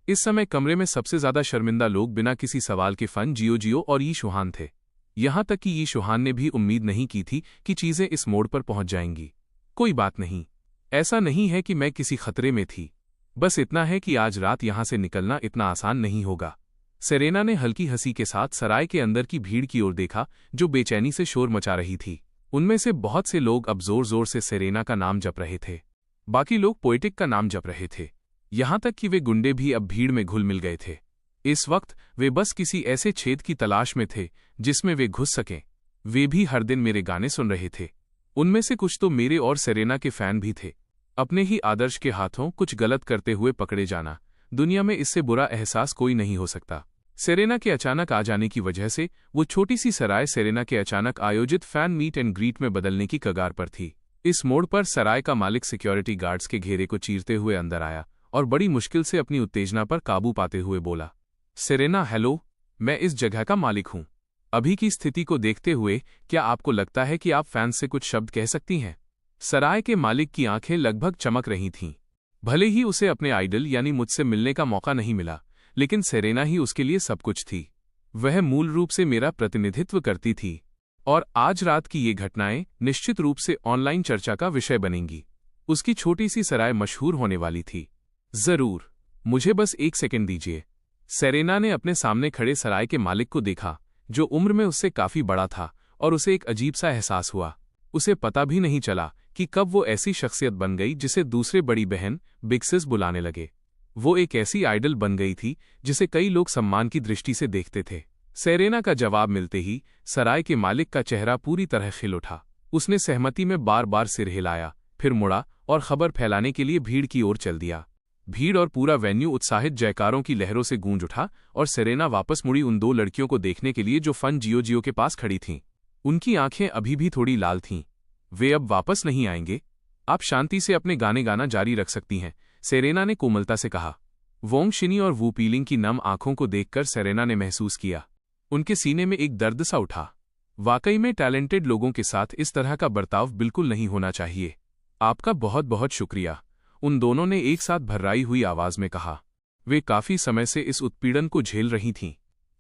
इस समय कमरे में सबसे ज्यादा शर्मिंदा लोग बिना किसी सवाल के फन जियो और यी शुहान थे। यहां तक कि यी शुहान ने भी उम्मीद नहीं की थी कि चीजें इस मोड़ पर पहुंच जाएंगी। कोई बात नहीं, ऐसा नहीं है कि मैं किसी खतरे में थी। बस इतना है कि आज रात यहां से निकलना इतना आसान नहीं होगा। सेरेना ने हल्की हंसी के साथ सराय के अंदर की भीड़ की ओर देखा, जो बेचैनी से शोर मचा रही थी। उनमें से बहुत से लोग अब जोर जोर से सेरेना का नाम जप रहे थे। बाकी लोग पोएटिक का नाम जप रहे थे। यहां तक कि वे गुंडे भी अब भीड़ में घुल मिल गए थे। इस वक्त वे बस किसी ऐसे छेद की तलाश में थे जिसमें वे घुस सकें। वे भी हर दिन मेरे गाने सुन रहे थे। उनमें से कुछ तो मेरे और सेरेना के फैन भी थे। अपने ही आदर्श के हाथों कुछ गलत करते हुए पकड़े जाना, दुनिया में इससे बुरा एहसास कोई नहीं हो सकता। सेरेना के अचानक आ जाने की वजह से वो छोटी सी सराय सेरेना के अचानक आयोजित फैन मीट एंड ग्रीट में बदलने की कगार पर थी। इस मोड़ पर सराय का मालिक सिक्योरिटी गार्ड्स के घेरे को चीरते हुए अंदर आया और बड़ी मुश्किल से अपनी उत्तेजना पर काबू पाते हुए बोला, सेरेना, हेलो, मैं इस जगह का मालिक हूं। अभी की स्थिति को देखते हुए क्या आपको लगता है कि आप फैंस से कुछ शब्द कह सकती हैं? सराय के मालिक की आंखें लगभग चमक रही थीं। भले ही उसे अपने आइडल यानी मुझसे मिलने का मौका नहीं मिला, लेकिन सेरेना ही उसके लिए सब कुछ थी। वह मूल रूप से मेरा प्रतिनिधित्व करती थी और आज रात की ये घटनाएं निश्चित रूप से ऑनलाइन चर्चा का विषय बनेंगी। उसकी छोटी सी सराय मशहूर होने वाली थी। जरूर, मुझे बस एक सेकंड दीजिए। सेरेना ने अपने सामने खड़े सराय के मालिक को देखा, जो उम्र में उससे काफी बड़ा था, और उसे एक अजीब सा एहसास हुआ। उसे पता भी नहीं चला कि कब वो ऐसी शख्सियत बन गई जिसे दूसरे बड़ी बहन बिग सिस बुलाने लगे। वो एक ऐसी आइडल बन गई थी जिसे कई लोग सम्मान की दृष्टि से देखते थे। सेरेना का जवाब मिलते ही सराय के मालिक का चेहरा पूरी तरह खिल उठा। उसने सहमति में बार बार सिर हिलाया, फिर मुड़ा और खबर फैलाने के लिए भीड़ की ओर चल दिया। भीड़ और पूरा वेन्यू उत्साहित जयकारों की लहरों से गूंज उठा और सेरेना वापस मुड़ी उन दो लड़कियों को देखने के लिए जो फन जियो के पास खड़ी थीं। उनकी आंखें अभी भी थोड़ी लाल थीं। वे अब वापस नहीं आएंगे। आप शांति से अपने गाने गाना जारी रख सकती हैं, सेरेना ने कोमलता से कहा। वोंग शिनी और वू पीलिंग की नम आंखों को देखकर सेरेना ने महसूस किया, उनके सीने में एक दर्द सा उठा। वाकई में टैलेंटेड लोगों के साथ इस तरह का बर्ताव बिल्कुल नहीं होना चाहिए। आपका बहुत बहुत शुक्रिया, उन दोनों ने एक साथ भर्राई हुई आवाज में कहा। वे काफी समय से इस उत्पीड़न को झेल रही थीं।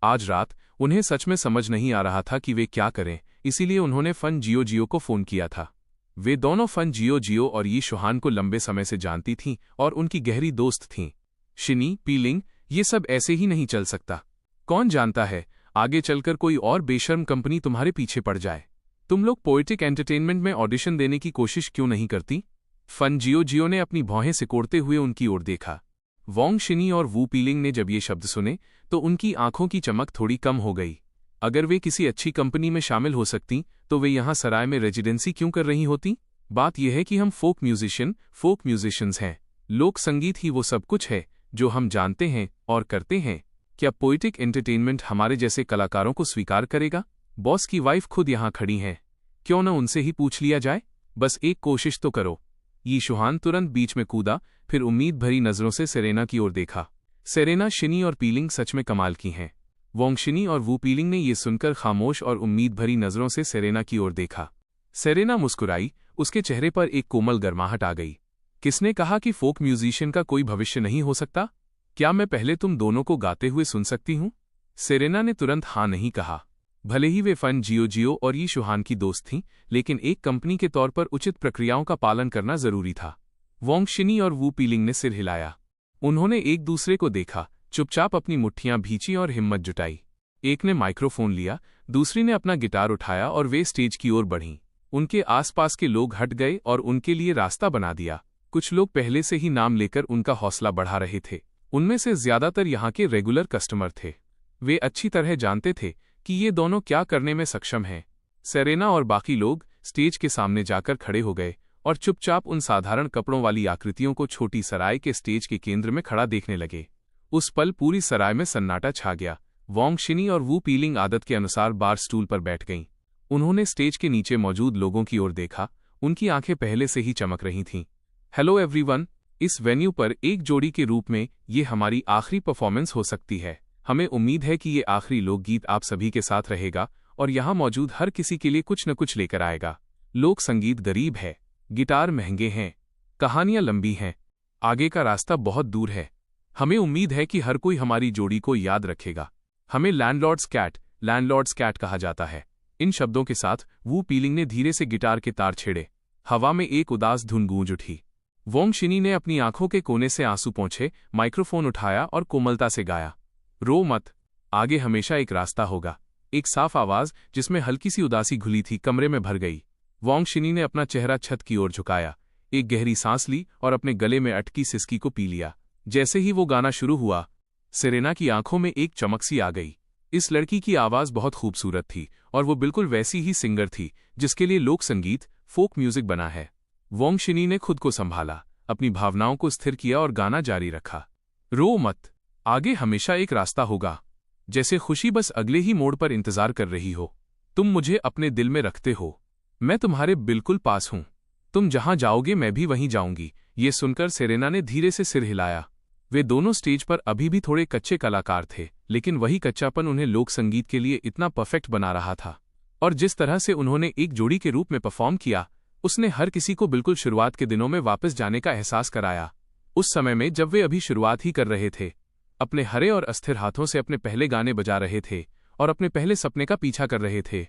आज रात उन्हें सच में समझ नहीं आ रहा था कि वे क्या करें, इसीलिए उन्होंने फन जियो को फोन किया था। वे दोनों फन जियो और यी शुहान को लंबे समय से जानती थीं और उनकी गहरी दोस्त थीं। शिनी, पीलिंग, ये सब ऐसे ही नहीं चल सकता। कौन जानता है, आगे चलकर कोई और बेशर्म कंपनी तुम्हारे पीछे पड़ जाए। तुम लोग पोएटिक एंटरटेनमेंट में ऑडिशन देने की कोशिश क्यों नहीं करती? फन जियो ने अपनी भौहें सिकोड़ते हुए उनकी ओर देखा। वोंग शिनी और वू पीलिंग ने जब ये शब्द सुने तो उनकी आंखों की चमक थोड़ी कम हो गई। अगर वे किसी अच्छी कंपनी में शामिल हो सकती तो वे यहां सराय में रेजिडेंसी क्यों कर रही होती? बात यह है कि हम फोक म्यूजिशियंस हैं। लोक संगीत ही वो सब कुछ है जो हम जानते हैं और करते हैं। क्या पोएटिक एंटरटेनमेंट हमारे जैसे कलाकारों को स्वीकार करेगा? बॉस की वाइफ खुद यहां खड़ी हैं, क्यों न उनसे ही पूछ लिया जाए? बस एक कोशिश तो करो। यी शुहान तुरंत बीच में कूदा, फिर उम्मीद भरी नजरों से सेरेना की ओर देखा। सेरेना, शिनी और पीलिंग सच में कमाल की हैं। वोंग शिनी और वू पीलिंग ने यह सुनकर खामोश और उम्मीद भरी नजरों से सेरेना की ओर देखा। सेरेना मुस्कुराई, उसके चेहरे पर एक कोमल गर्माहट आ गई। किसने कहा कि फोक म्यूजिशियन का कोई भविष्य नहीं हो सकता? क्या मैं पहले तुम दोनों को गाते हुए सुन सकती हूं? सेरेना ने तुरंत हाँ नहीं कहा। भले ही वे फन जियो और यी शुहान की दोस्त थीं, लेकिन एक कंपनी के तौर पर उचित प्रक्रियाओं का पालन करना जरूरी था। वोंग शिनी और वू पीलिंग ने सिर हिलाया। उन्होंने एक दूसरे को देखा, चुपचाप अपनी मुट्ठियां भींची और हिम्मत जुटाई। एक ने माइक्रोफोन लिया, दूसरी ने अपना गिटार उठाया और वे स्टेज की ओर बढ़ीं। उनके आसपास के लोग हट गए और उनके लिए रास्ता बना दिया। कुछ लोग पहले से ही नाम लेकर उनका हौसला बढ़ा रहे थे। उनमें से ज्यादातर यहाँ के रेगुलर कस्टमर थे। वे अच्छी तरह जानते थे कि ये दोनों क्या करने में सक्षम हैं। सेरेना और बाकी लोग स्टेज के सामने जाकर खड़े हो गए और चुपचाप उन साधारण कपड़ों वाली आकृतियों को छोटी सराय के स्टेज के केंद्र में खड़ा देखने लगे। उस पल पूरी सराय में सन्नाटा छा गया। वोंग शिनी और वू पीलिंग आदत के अनुसार बार स्टूल पर बैठ गईं। उन्होंने स्टेज के नीचे मौजूद लोगों की ओर देखा। उनकी आंखें पहले से ही चमक रही थीं। हेलो एवरीवन, इस वेन्यू पर एक जोड़ी के रूप में ये हमारी आखिरी परफॉर्मेंस हो सकती है। हमें उम्मीद है कि ये आखिरी लोकगीत आप सभी के साथ रहेगा और यहाँ मौजूद हर किसी के लिए कुछ न कुछ लेकर आएगा। लोक संगीत गरीब है, गिटार महंगे हैं, कहानियां लंबी हैं, आगे का रास्ता बहुत दूर है। हमें उम्मीद है कि हर कोई हमारी जोड़ी को याद रखेगा। हमें लैंडलॉर्ड्स कैट कहा जाता है। इन शब्दों के साथ वू पीलिंग ने धीरे से गिटार के तार छेड़े। हवा में एक उदास धुन गूंज उठी। वोंग शिनी ने अपनी आंखों के कोने से आंसू पोंछे, माइक्रोफोन उठाया और कोमलता से गाया, रो मत, आगे हमेशा एक रास्ता होगा। एक साफ आवाज जिसमें हल्की सी उदासी घुली थी कमरे में भर गई। वोंग शिनी ने अपना चेहरा छत की ओर झुकाया, एक गहरी सांस ली और अपने गले में अटकी सिसकी को पी लिया। जैसे ही वो गाना शुरू हुआ, सेरेना की आंखों में एक चमक सी आ गई। इस लड़की की आवाज बहुत खूबसूरत थी और वो बिल्कुल वैसी ही सिंगर थी जिसके लिए लोक संगीत, फोक म्यूजिक बना है। वोंग शिनी ने खुद को संभाला, अपनी भावनाओं को स्थिर किया और गाना जारी रखा। रो मत, आगे हमेशा एक रास्ता होगा। जैसे खुशी बस अगले ही मोड़ पर इंतजार कर रही हो। तुम मुझे अपने दिल में रखते हो, मैं तुम्हारे बिल्कुल पास हूं। तुम जहां जाओगे मैं भी वहीं जाऊंगी। ये सुनकर सेरेना ने धीरे से सिर हिलाया। वे दोनों स्टेज पर अभी भी थोड़े कच्चे कलाकार थे, लेकिन वही कच्चापन उन्हें लोक संगीत के लिए इतना परफेक्ट बना रहा था। और जिस तरह से उन्होंने एक जोड़ी के रूप में परफॉर्म किया, उसने हर किसी को बिल्कुल शुरुआत के दिनों में वापस जाने का एहसास कराया। उस समय में जब वे अभी शुरुआत ही कर रहे थे, अपने हरे और अस्थिर हाथों से अपने पहले गाने बजा रहे थे और अपने पहले सपने का पीछा कर रहे थे।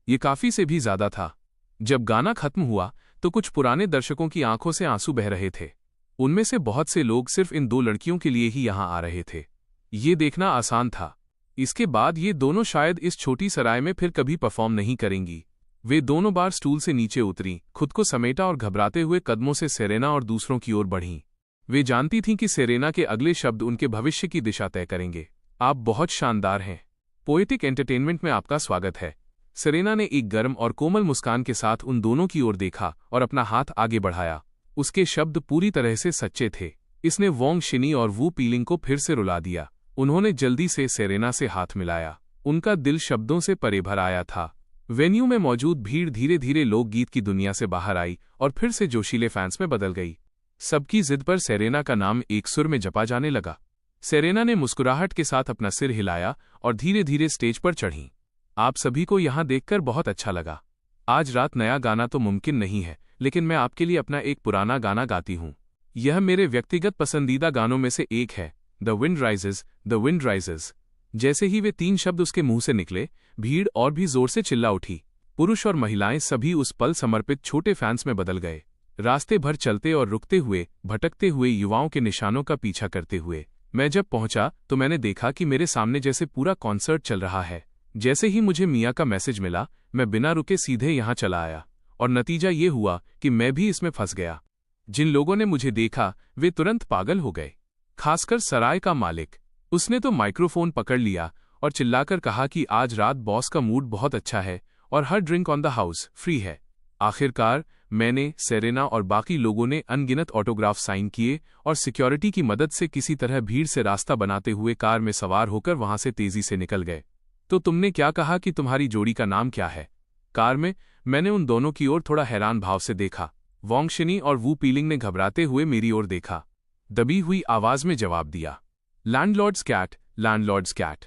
ये काफी से भी ज्यादा था। जब गाना खत्म हुआ तो कुछ पुराने दर्शकों की आंखों से आंसू बह रहे थे। उनमें से बहुत से लोग सिर्फ इन दो लड़कियों के लिए ही यहां आ रहे थे। ये देखना आसान था। इसके बाद ये दोनों शायद इस छोटी सराय में फिर कभी परफॉर्म नहीं करेंगी। वे दोनों बार स्टूल से नीचे उतरीं, खुद को समेटा और घबराते हुए कदमों से सेरेना और दूसरों की ओर बढ़ीं। वे जानती थीं कि सेरेना के अगले शब्द उनके भविष्य की दिशा तय करेंगे। आप बहुत शानदार हैं। पोएटिक एंटरटेनमेंट में आपका स्वागत है। सेरेना ने एक गर्म और कोमल मुस्कान के साथ उन दोनों की ओर देखा और अपना हाथ आगे बढ़ाया। उसके शब्द पूरी तरह से सच्चे थे। इसने वोंग शिनी और वू पीलिंग को फिर से रुला दिया। उन्होंने जल्दी से सेरेना से हाथ मिलाया। उनका दिल शब्दों से परे भर आया था। वेन्यू में मौजूद भीड़ धीरे धीरे लोकगीत की दुनिया से बाहर आई और फिर से जोशीले फैंस में बदल गई। सबकी जिद पर सेरेना का नाम एक सुर में जपा जाने लगा। सेरेना ने मुस्कुराहट के साथ अपना सिर हिलाया और धीरे धीरे स्टेज पर चढ़ीं। आप सभी को यहां देखकर बहुत अच्छा लगा। आज रात नया गाना तो मुमकिन नहीं है, लेकिन मैं आपके लिए अपना एक पुराना गाना गाती हूं। यह मेरे व्यक्तिगत पसंदीदा गानों में से एक है, the wind rises, the wind rises. जैसे ही वे 3 शब्द उसके मुंह से निकले, भीड़ और भी जोर से चिल्ला उठी। पुरुष और महिलाएं सभी उस पल समर्पित छोटे फैंस में बदल गए। रास्ते भर चलते और रुकते हुए, भटकते हुए युवाओं के निशानों का पीछा करते हुए मैं जब पहुंचा तो मैंने देखा कि मेरे सामने जैसे पूरा कॉन्सर्ट चल रहा है। जैसे ही मुझे मिया का मैसेज मिला, मैं बिना रुके सीधे यहां चला आया और नतीजा ये हुआ कि मैं भी इसमें फंस गया। जिन लोगों ने मुझे देखा वे तुरंत पागल हो गए, खासकर सराय का मालिक। उसने तो माइक्रोफोन पकड़ लिया और चिल्लाकर कहा कि आज रात बॉस का मूड बहुत अच्छा है और हर drink on the house free है। आखिरकार मैंने, सेरेना और बाकी लोगों ने अनगिनत ऑटोग्राफ साइन किए और सिक्योरिटी की मदद से किसी तरह भीड़ से रास्ता बनाते हुए कार में सवार होकर वहां से तेजी से निकल गए। तो तुमने क्या कहा कि तुम्हारी जोड़ी का नाम क्या है? कार में मैंने उन दोनों की ओर थोड़ा हैरान भाव से देखा। वोंग शिनी और वू पीलिंग ने घबराते हुए मेरी ओर देखा। दबी हुई आवाज में जवाब दिया, लैंडलॉर्ड्स कैट, लैंडलॉर्ड्स कैट।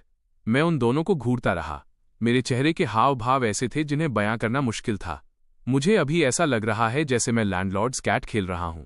मैं उन दोनों को घूरता रहा। मेरे चेहरे के हाव भाव ऐसे थे जिन्हें बयां करना मुश्किल था। मुझे अभी ऐसा लग रहा है जैसे मैं लैंडलॉर्ड्स कैट खेल रहा हूं।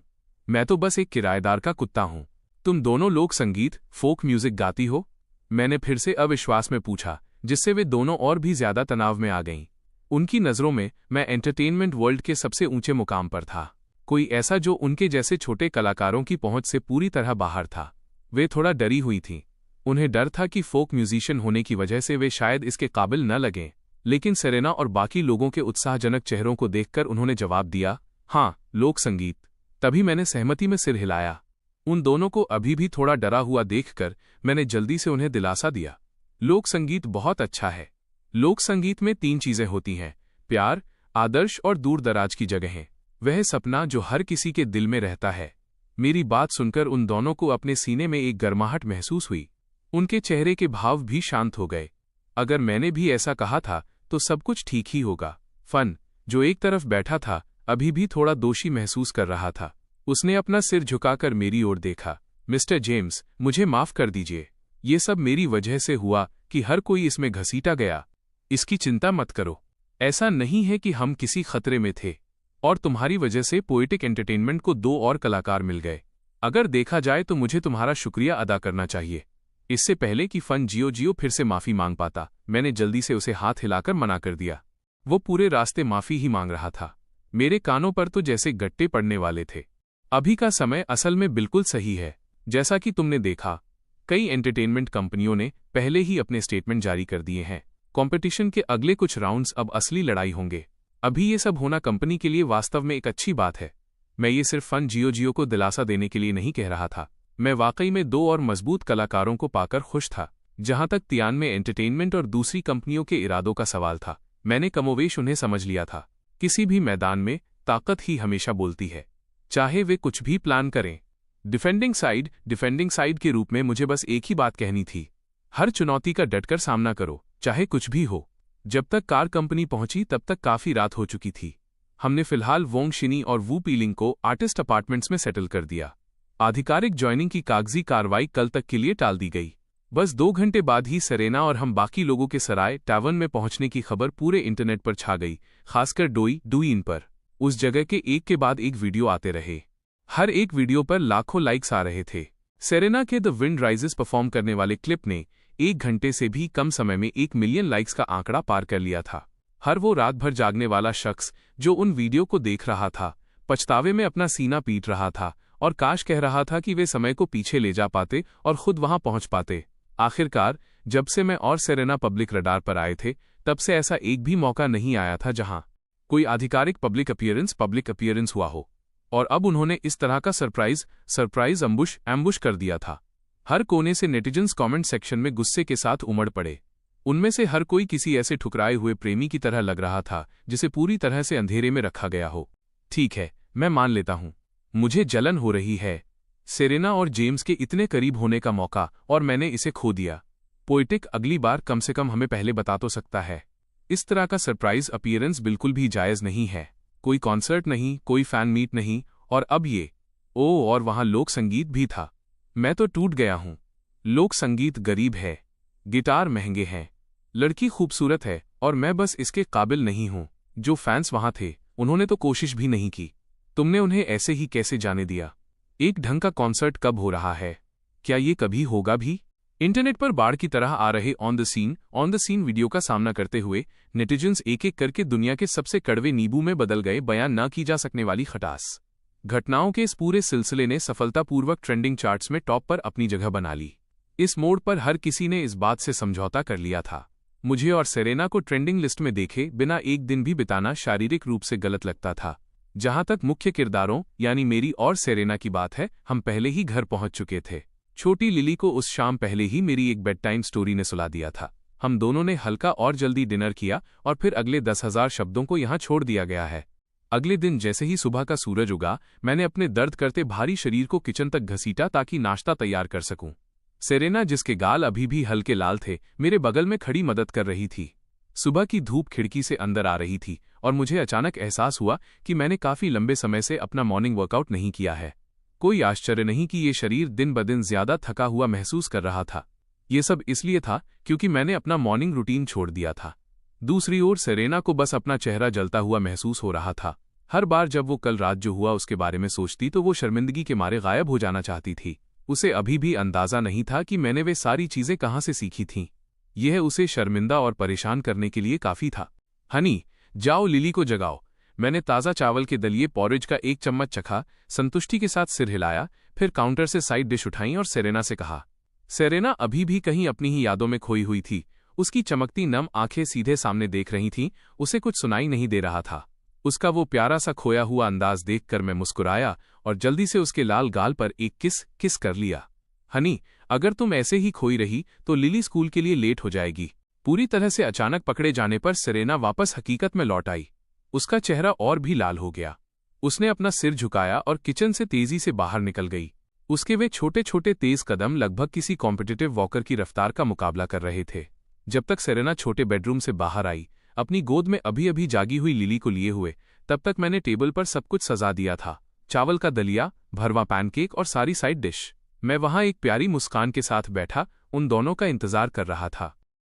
मैं तो बस एक किराएदार का कुत्ता हूं। तुम दोनों लोक संगीत, फोक म्यूजिक गाती हो? मैंने फिर से अविश्वास में पूछा, जिससे वे दोनों और भी ज्यादा तनाव में आ गईं। उनकी नजरों में मैं एंटरटेनमेंट वर्ल्ड के सबसे ऊंचे मुकाम पर था, कोई ऐसा जो उनके जैसे छोटे कलाकारों की पहुंच से पूरी तरह बाहर था। वे थोड़ा डरी हुई थीं। उन्हें डर था कि फोक म्यूजिशियन होने की वजह से वे शायद इसके काबिल न लगें। लेकिन सेरेना और बाकी लोगों के उत्साहजनक चेहरों को देखकर उन्होंने जवाब दिया, हाँ, लोक संगीत। तभी मैंने सहमति में सिर हिलाया। उन दोनों को अभी भी थोड़ा डरा हुआ देखकर मैंने जल्दी से उन्हें दिलासा दिया, लोक संगीत बहुत अच्छा है, लोक संगीत में 3 चीजें होती हैं: प्यार, आदर्श और दूर दराज की जगहें। वह सपना जो हर किसी के दिल में रहता है। मेरी बात सुनकर उन दोनों को अपने सीने में एक गर्माहट महसूस हुई। उनके चेहरे के भाव भी शांत हो गए। अगर मैंने भी ऐसा कहा था तो सब कुछ ठीक ही होगा। फन, जो एक तरफ बैठा था, अभी भी थोड़ा दोषी महसूस कर रहा था। उसने अपना सिर झुकाकर मेरी ओर देखा। मिस्टर जेम्स, मुझे माफ कर दीजिए। ये सब मेरी वजह से हुआ कि हर कोई इसमें घसीटा गया। इसकी चिंता मत करो। ऐसा नहीं है कि हम किसी खतरे में थे, और तुम्हारी वजह से पोएटिक एंटरटेनमेंट को 2 और कलाकार मिल गए। अगर देखा जाए तो मुझे तुम्हारा शुक्रिया अदा करना चाहिए। इससे पहले कि फन जियो फिर से माफी मांग पाता, मैंने जल्दी से उसे हाथ हिलाकर मना कर दिया। वो पूरे रास्ते माफी ही मांग रहा था। मेरे कानों पर तो जैसे गट्टे पड़ने वाले थे। अभी का समय असल में बिल्कुल सही है। जैसा कि तुमने देखा, कई एंटरटेनमेंट कंपनियों ने पहले ही अपने स्टेटमेंट जारी कर दिए हैं। कंपटीशन के अगले कुछ राउंड्स अब असली लड़ाई होंगे। अभी ये सब होना कंपनी के लिए वास्तव में एक अच्छी बात है। मैं ये सिर्फ फन जियो को दिलासा देने के लिए नहीं कह रहा था। मैं वाकई में 2 और मजबूत कलाकारों को पाकर खुश था। जहां तक तियान में एंटरटेनमेंट और दूसरी कंपनियों के इरादों का सवाल था, मैंने कमोवेश उन्हें समझ लिया था। किसी भी मैदान में ताकत ही हमेशा बोलती है, चाहे वे कुछ भी प्लान करें। डिफेंडिंग साइड के रूप में मुझे बस एक ही बात कहनी थी: हर चुनौती का डटकर सामना करो, चाहे कुछ भी हो। जब तक कार कंपनी पहुंची तब तक काफी रात हो चुकी थी। हमने फिलहाल वोंग शिनी और वू पीलिंग को आर्टिस्ट अपार्टमेंट्स में सेटल कर दिया। आधिकारिक ज्वाइनिंग की कागजी कार्रवाई कल तक के लिए टाल दी गई। बस 2 घंटे बाद ही सेरेना और हम बाकी लोगों के सराय टैवर्न में पहुंचने की खबर पूरे इंटरनेट पर छा गई, खासकर डुइन पर। उस जगह के एक के बाद एक वीडियो आते रहे। हर एक वीडियो पर लाखों लाइक्स आ रहे थे। सेरेना के द विंड राइजेस परफॉर्म करने वाले क्लिप ने 1 घंटे से भी कम समय में 1 मिलियन लाइक्स का आंकड़ा पार कर लिया था। हर वो रात भर जागने वाला शख्स जो उन वीडियो को देख रहा था, पछतावे में अपना सीना पीट रहा था और काश कह रहा था कि वे समय को पीछे ले जा पाते और खुद वहां पहुंच पाते। आखिरकार, जब से मैं और सेरेना पब्लिक रडार पर आए थे, तब से ऐसा एक भी मौका नहीं आया था जहां कोई आधिकारिक पब्लिक अपीयरेंस हुआ हो। और अब उन्होंने इस तरह का सरप्राइज एम्बुश कर दिया था। हर कोने से नेटिजन्स कमेंट सेक्शन में गुस्से के साथ उमड़ पड़े। उनमें से हर कोई किसी ऐसे ठुकराए हुए प्रेमी की तरह लग रहा था जिसे पूरी तरह से अंधेरे में रखा गया हो। ठीक है, मैं मान लेता हूं, मुझे जलन हो रही है। सेरेना और जेम्स के इतने करीब होने का मौका, और मैंने इसे खो दिया। पोएटिक अगली बार कम से कम हमें पहले बता तो सकता है। इस तरह का सरप्राइज अपीयरेंस बिल्कुल भी जायज नहीं है। कोई कॉन्सर्ट नहीं, कोई फैन मीट नहीं, और अब ये। और वहां लोक संगीत भी था। मैं तो टूट गया हूं। लोक संगीत गरीब है, गिटार महंगे हैं, लड़की खूबसूरत है, और मैं बस इसके काबिल नहीं हूं। जो फैंस वहां थे, उन्होंने तो कोशिश भी नहीं की। तुमने उन्हें ऐसे ही कैसे जाने दिया? एक ढंग का कॉन्सर्ट कब हो रहा है? क्या ये कभी होगा भी? इंटरनेट पर बाढ़ की तरह आ रहे ऑन द सीन वीडियो का सामना करते हुए नेटिजन्स एक एक करके दुनिया के सबसे कड़वे नींबू में बदल गए। बयान न की जा सकने वाली खटास घटनाओं के इस पूरे सिलसिले ने सफलतापूर्वक ट्रेंडिंग चार्ट्स में टॉप पर अपनी जगह बना ली। इस मोड़ पर हर किसी ने इस बात से समझौता कर लिया था। मुझे और सेरेना को ट्रेंडिंग लिस्ट में देखे बिना एक दिन भी बिताना शारीरिक रूप से गलत लगता था। जहां तक मुख्य किरदारों यानी मेरी और सेरेना की बात है, हम पहले ही घर पहुंच चुके थे। छोटी लिली को उस शाम पहले ही मेरी एक बेड टाइम स्टोरी ने सुला दिया था। हम दोनों ने हल्का और जल्दी डिनर किया और फिर अगले 10,000 शब्दों को यहां छोड़ दिया गया है। अगले दिन जैसे ही सुबह का सूरज उगा, मैंने अपने दर्द करते भारी शरीर को किचन तक घसीटा ताकि नाश्ता तैयार कर सकूं। सेरेना, जिसके गाल अभी भी हल्के लाल थे, मेरे बगल में खड़ी मदद कर रही थी। सुबह की धूप खिड़की से अंदर आ रही थी और मुझे अचानक एहसास हुआ कि मैंने काफी लंबे समय से अपना मॉर्निंग वर्कआउट नहीं किया है। कोई आश्चर्य नहीं कि ये शरीर दिन ब दिन ज्यादा थका हुआ महसूस कर रहा था। ये सब इसलिए था क्योंकि मैंने अपना मॉर्निंग रूटीन छोड़ दिया था। दूसरी ओर सेरेना को बस अपना चेहरा जलता हुआ महसूस हो रहा था। हर बार जब वो कल रात जो हुआ उसके बारे में सोचती तो वो शर्मिंदगी के मारे गायब हो जाना चाहती थी। उसे अभी भी अंदाजा नहीं था कि मैंने वे सारी चीजें कहाँ से सीखी थीं। यह उसे शर्मिंदा और परेशान करने के लिए काफी था। हनी, जाओ लिली को जगाओ। मैंने ताज़ा चावल के दलिए पॉरेज का 1 चम्मच चखा, संतुष्टि के साथ सिर हिलाया, फिर काउंटर से साइड डिश उठाई और सेरेना से कहा। सेरेना अभी भी कहीं अपनी ही यादों में खोई हुई थी। उसकी चमकती नम आंखें सीधे सामने देख रही थीं। उसे कुछ सुनाई नहीं दे रहा था। उसका वो प्यारा सा खोया हुआ अंदाज देखकर मैं मुस्कुराया और जल्दी से उसके लाल गाल पर एक किस कर लिया। हनी, अगर तुम ऐसे ही खोई रही तो लिली स्कूल के लिए लेट हो जाएगी। पूरी तरह से अचानक पकड़े जाने पर सेरेना वापस हकीकत में लौट आई। उसका चेहरा और भी लाल हो गया। उसने अपना सिर झुकाया और किचन से तेजी से बाहर निकल गई। उसके वे छोटे छोटे तेज कदम लगभग किसी कॉम्पिटिटिव वॉकर की रफ्तार का मुकाबला कर रहे थे। जब तक सेरेना छोटे बेडरूम से बाहर आई, अपनी गोद में अभी अभी जागी हुई लिली को लिए हुए, तब तक मैंने टेबल पर सब कुछ सजा दिया था। चावल का दलिया, भरवा पैनकेक और सारी साइड डिश। मैं वहां एक प्यारी मुस्कान के साथ बैठा उन दोनों का इंतजार कर रहा था।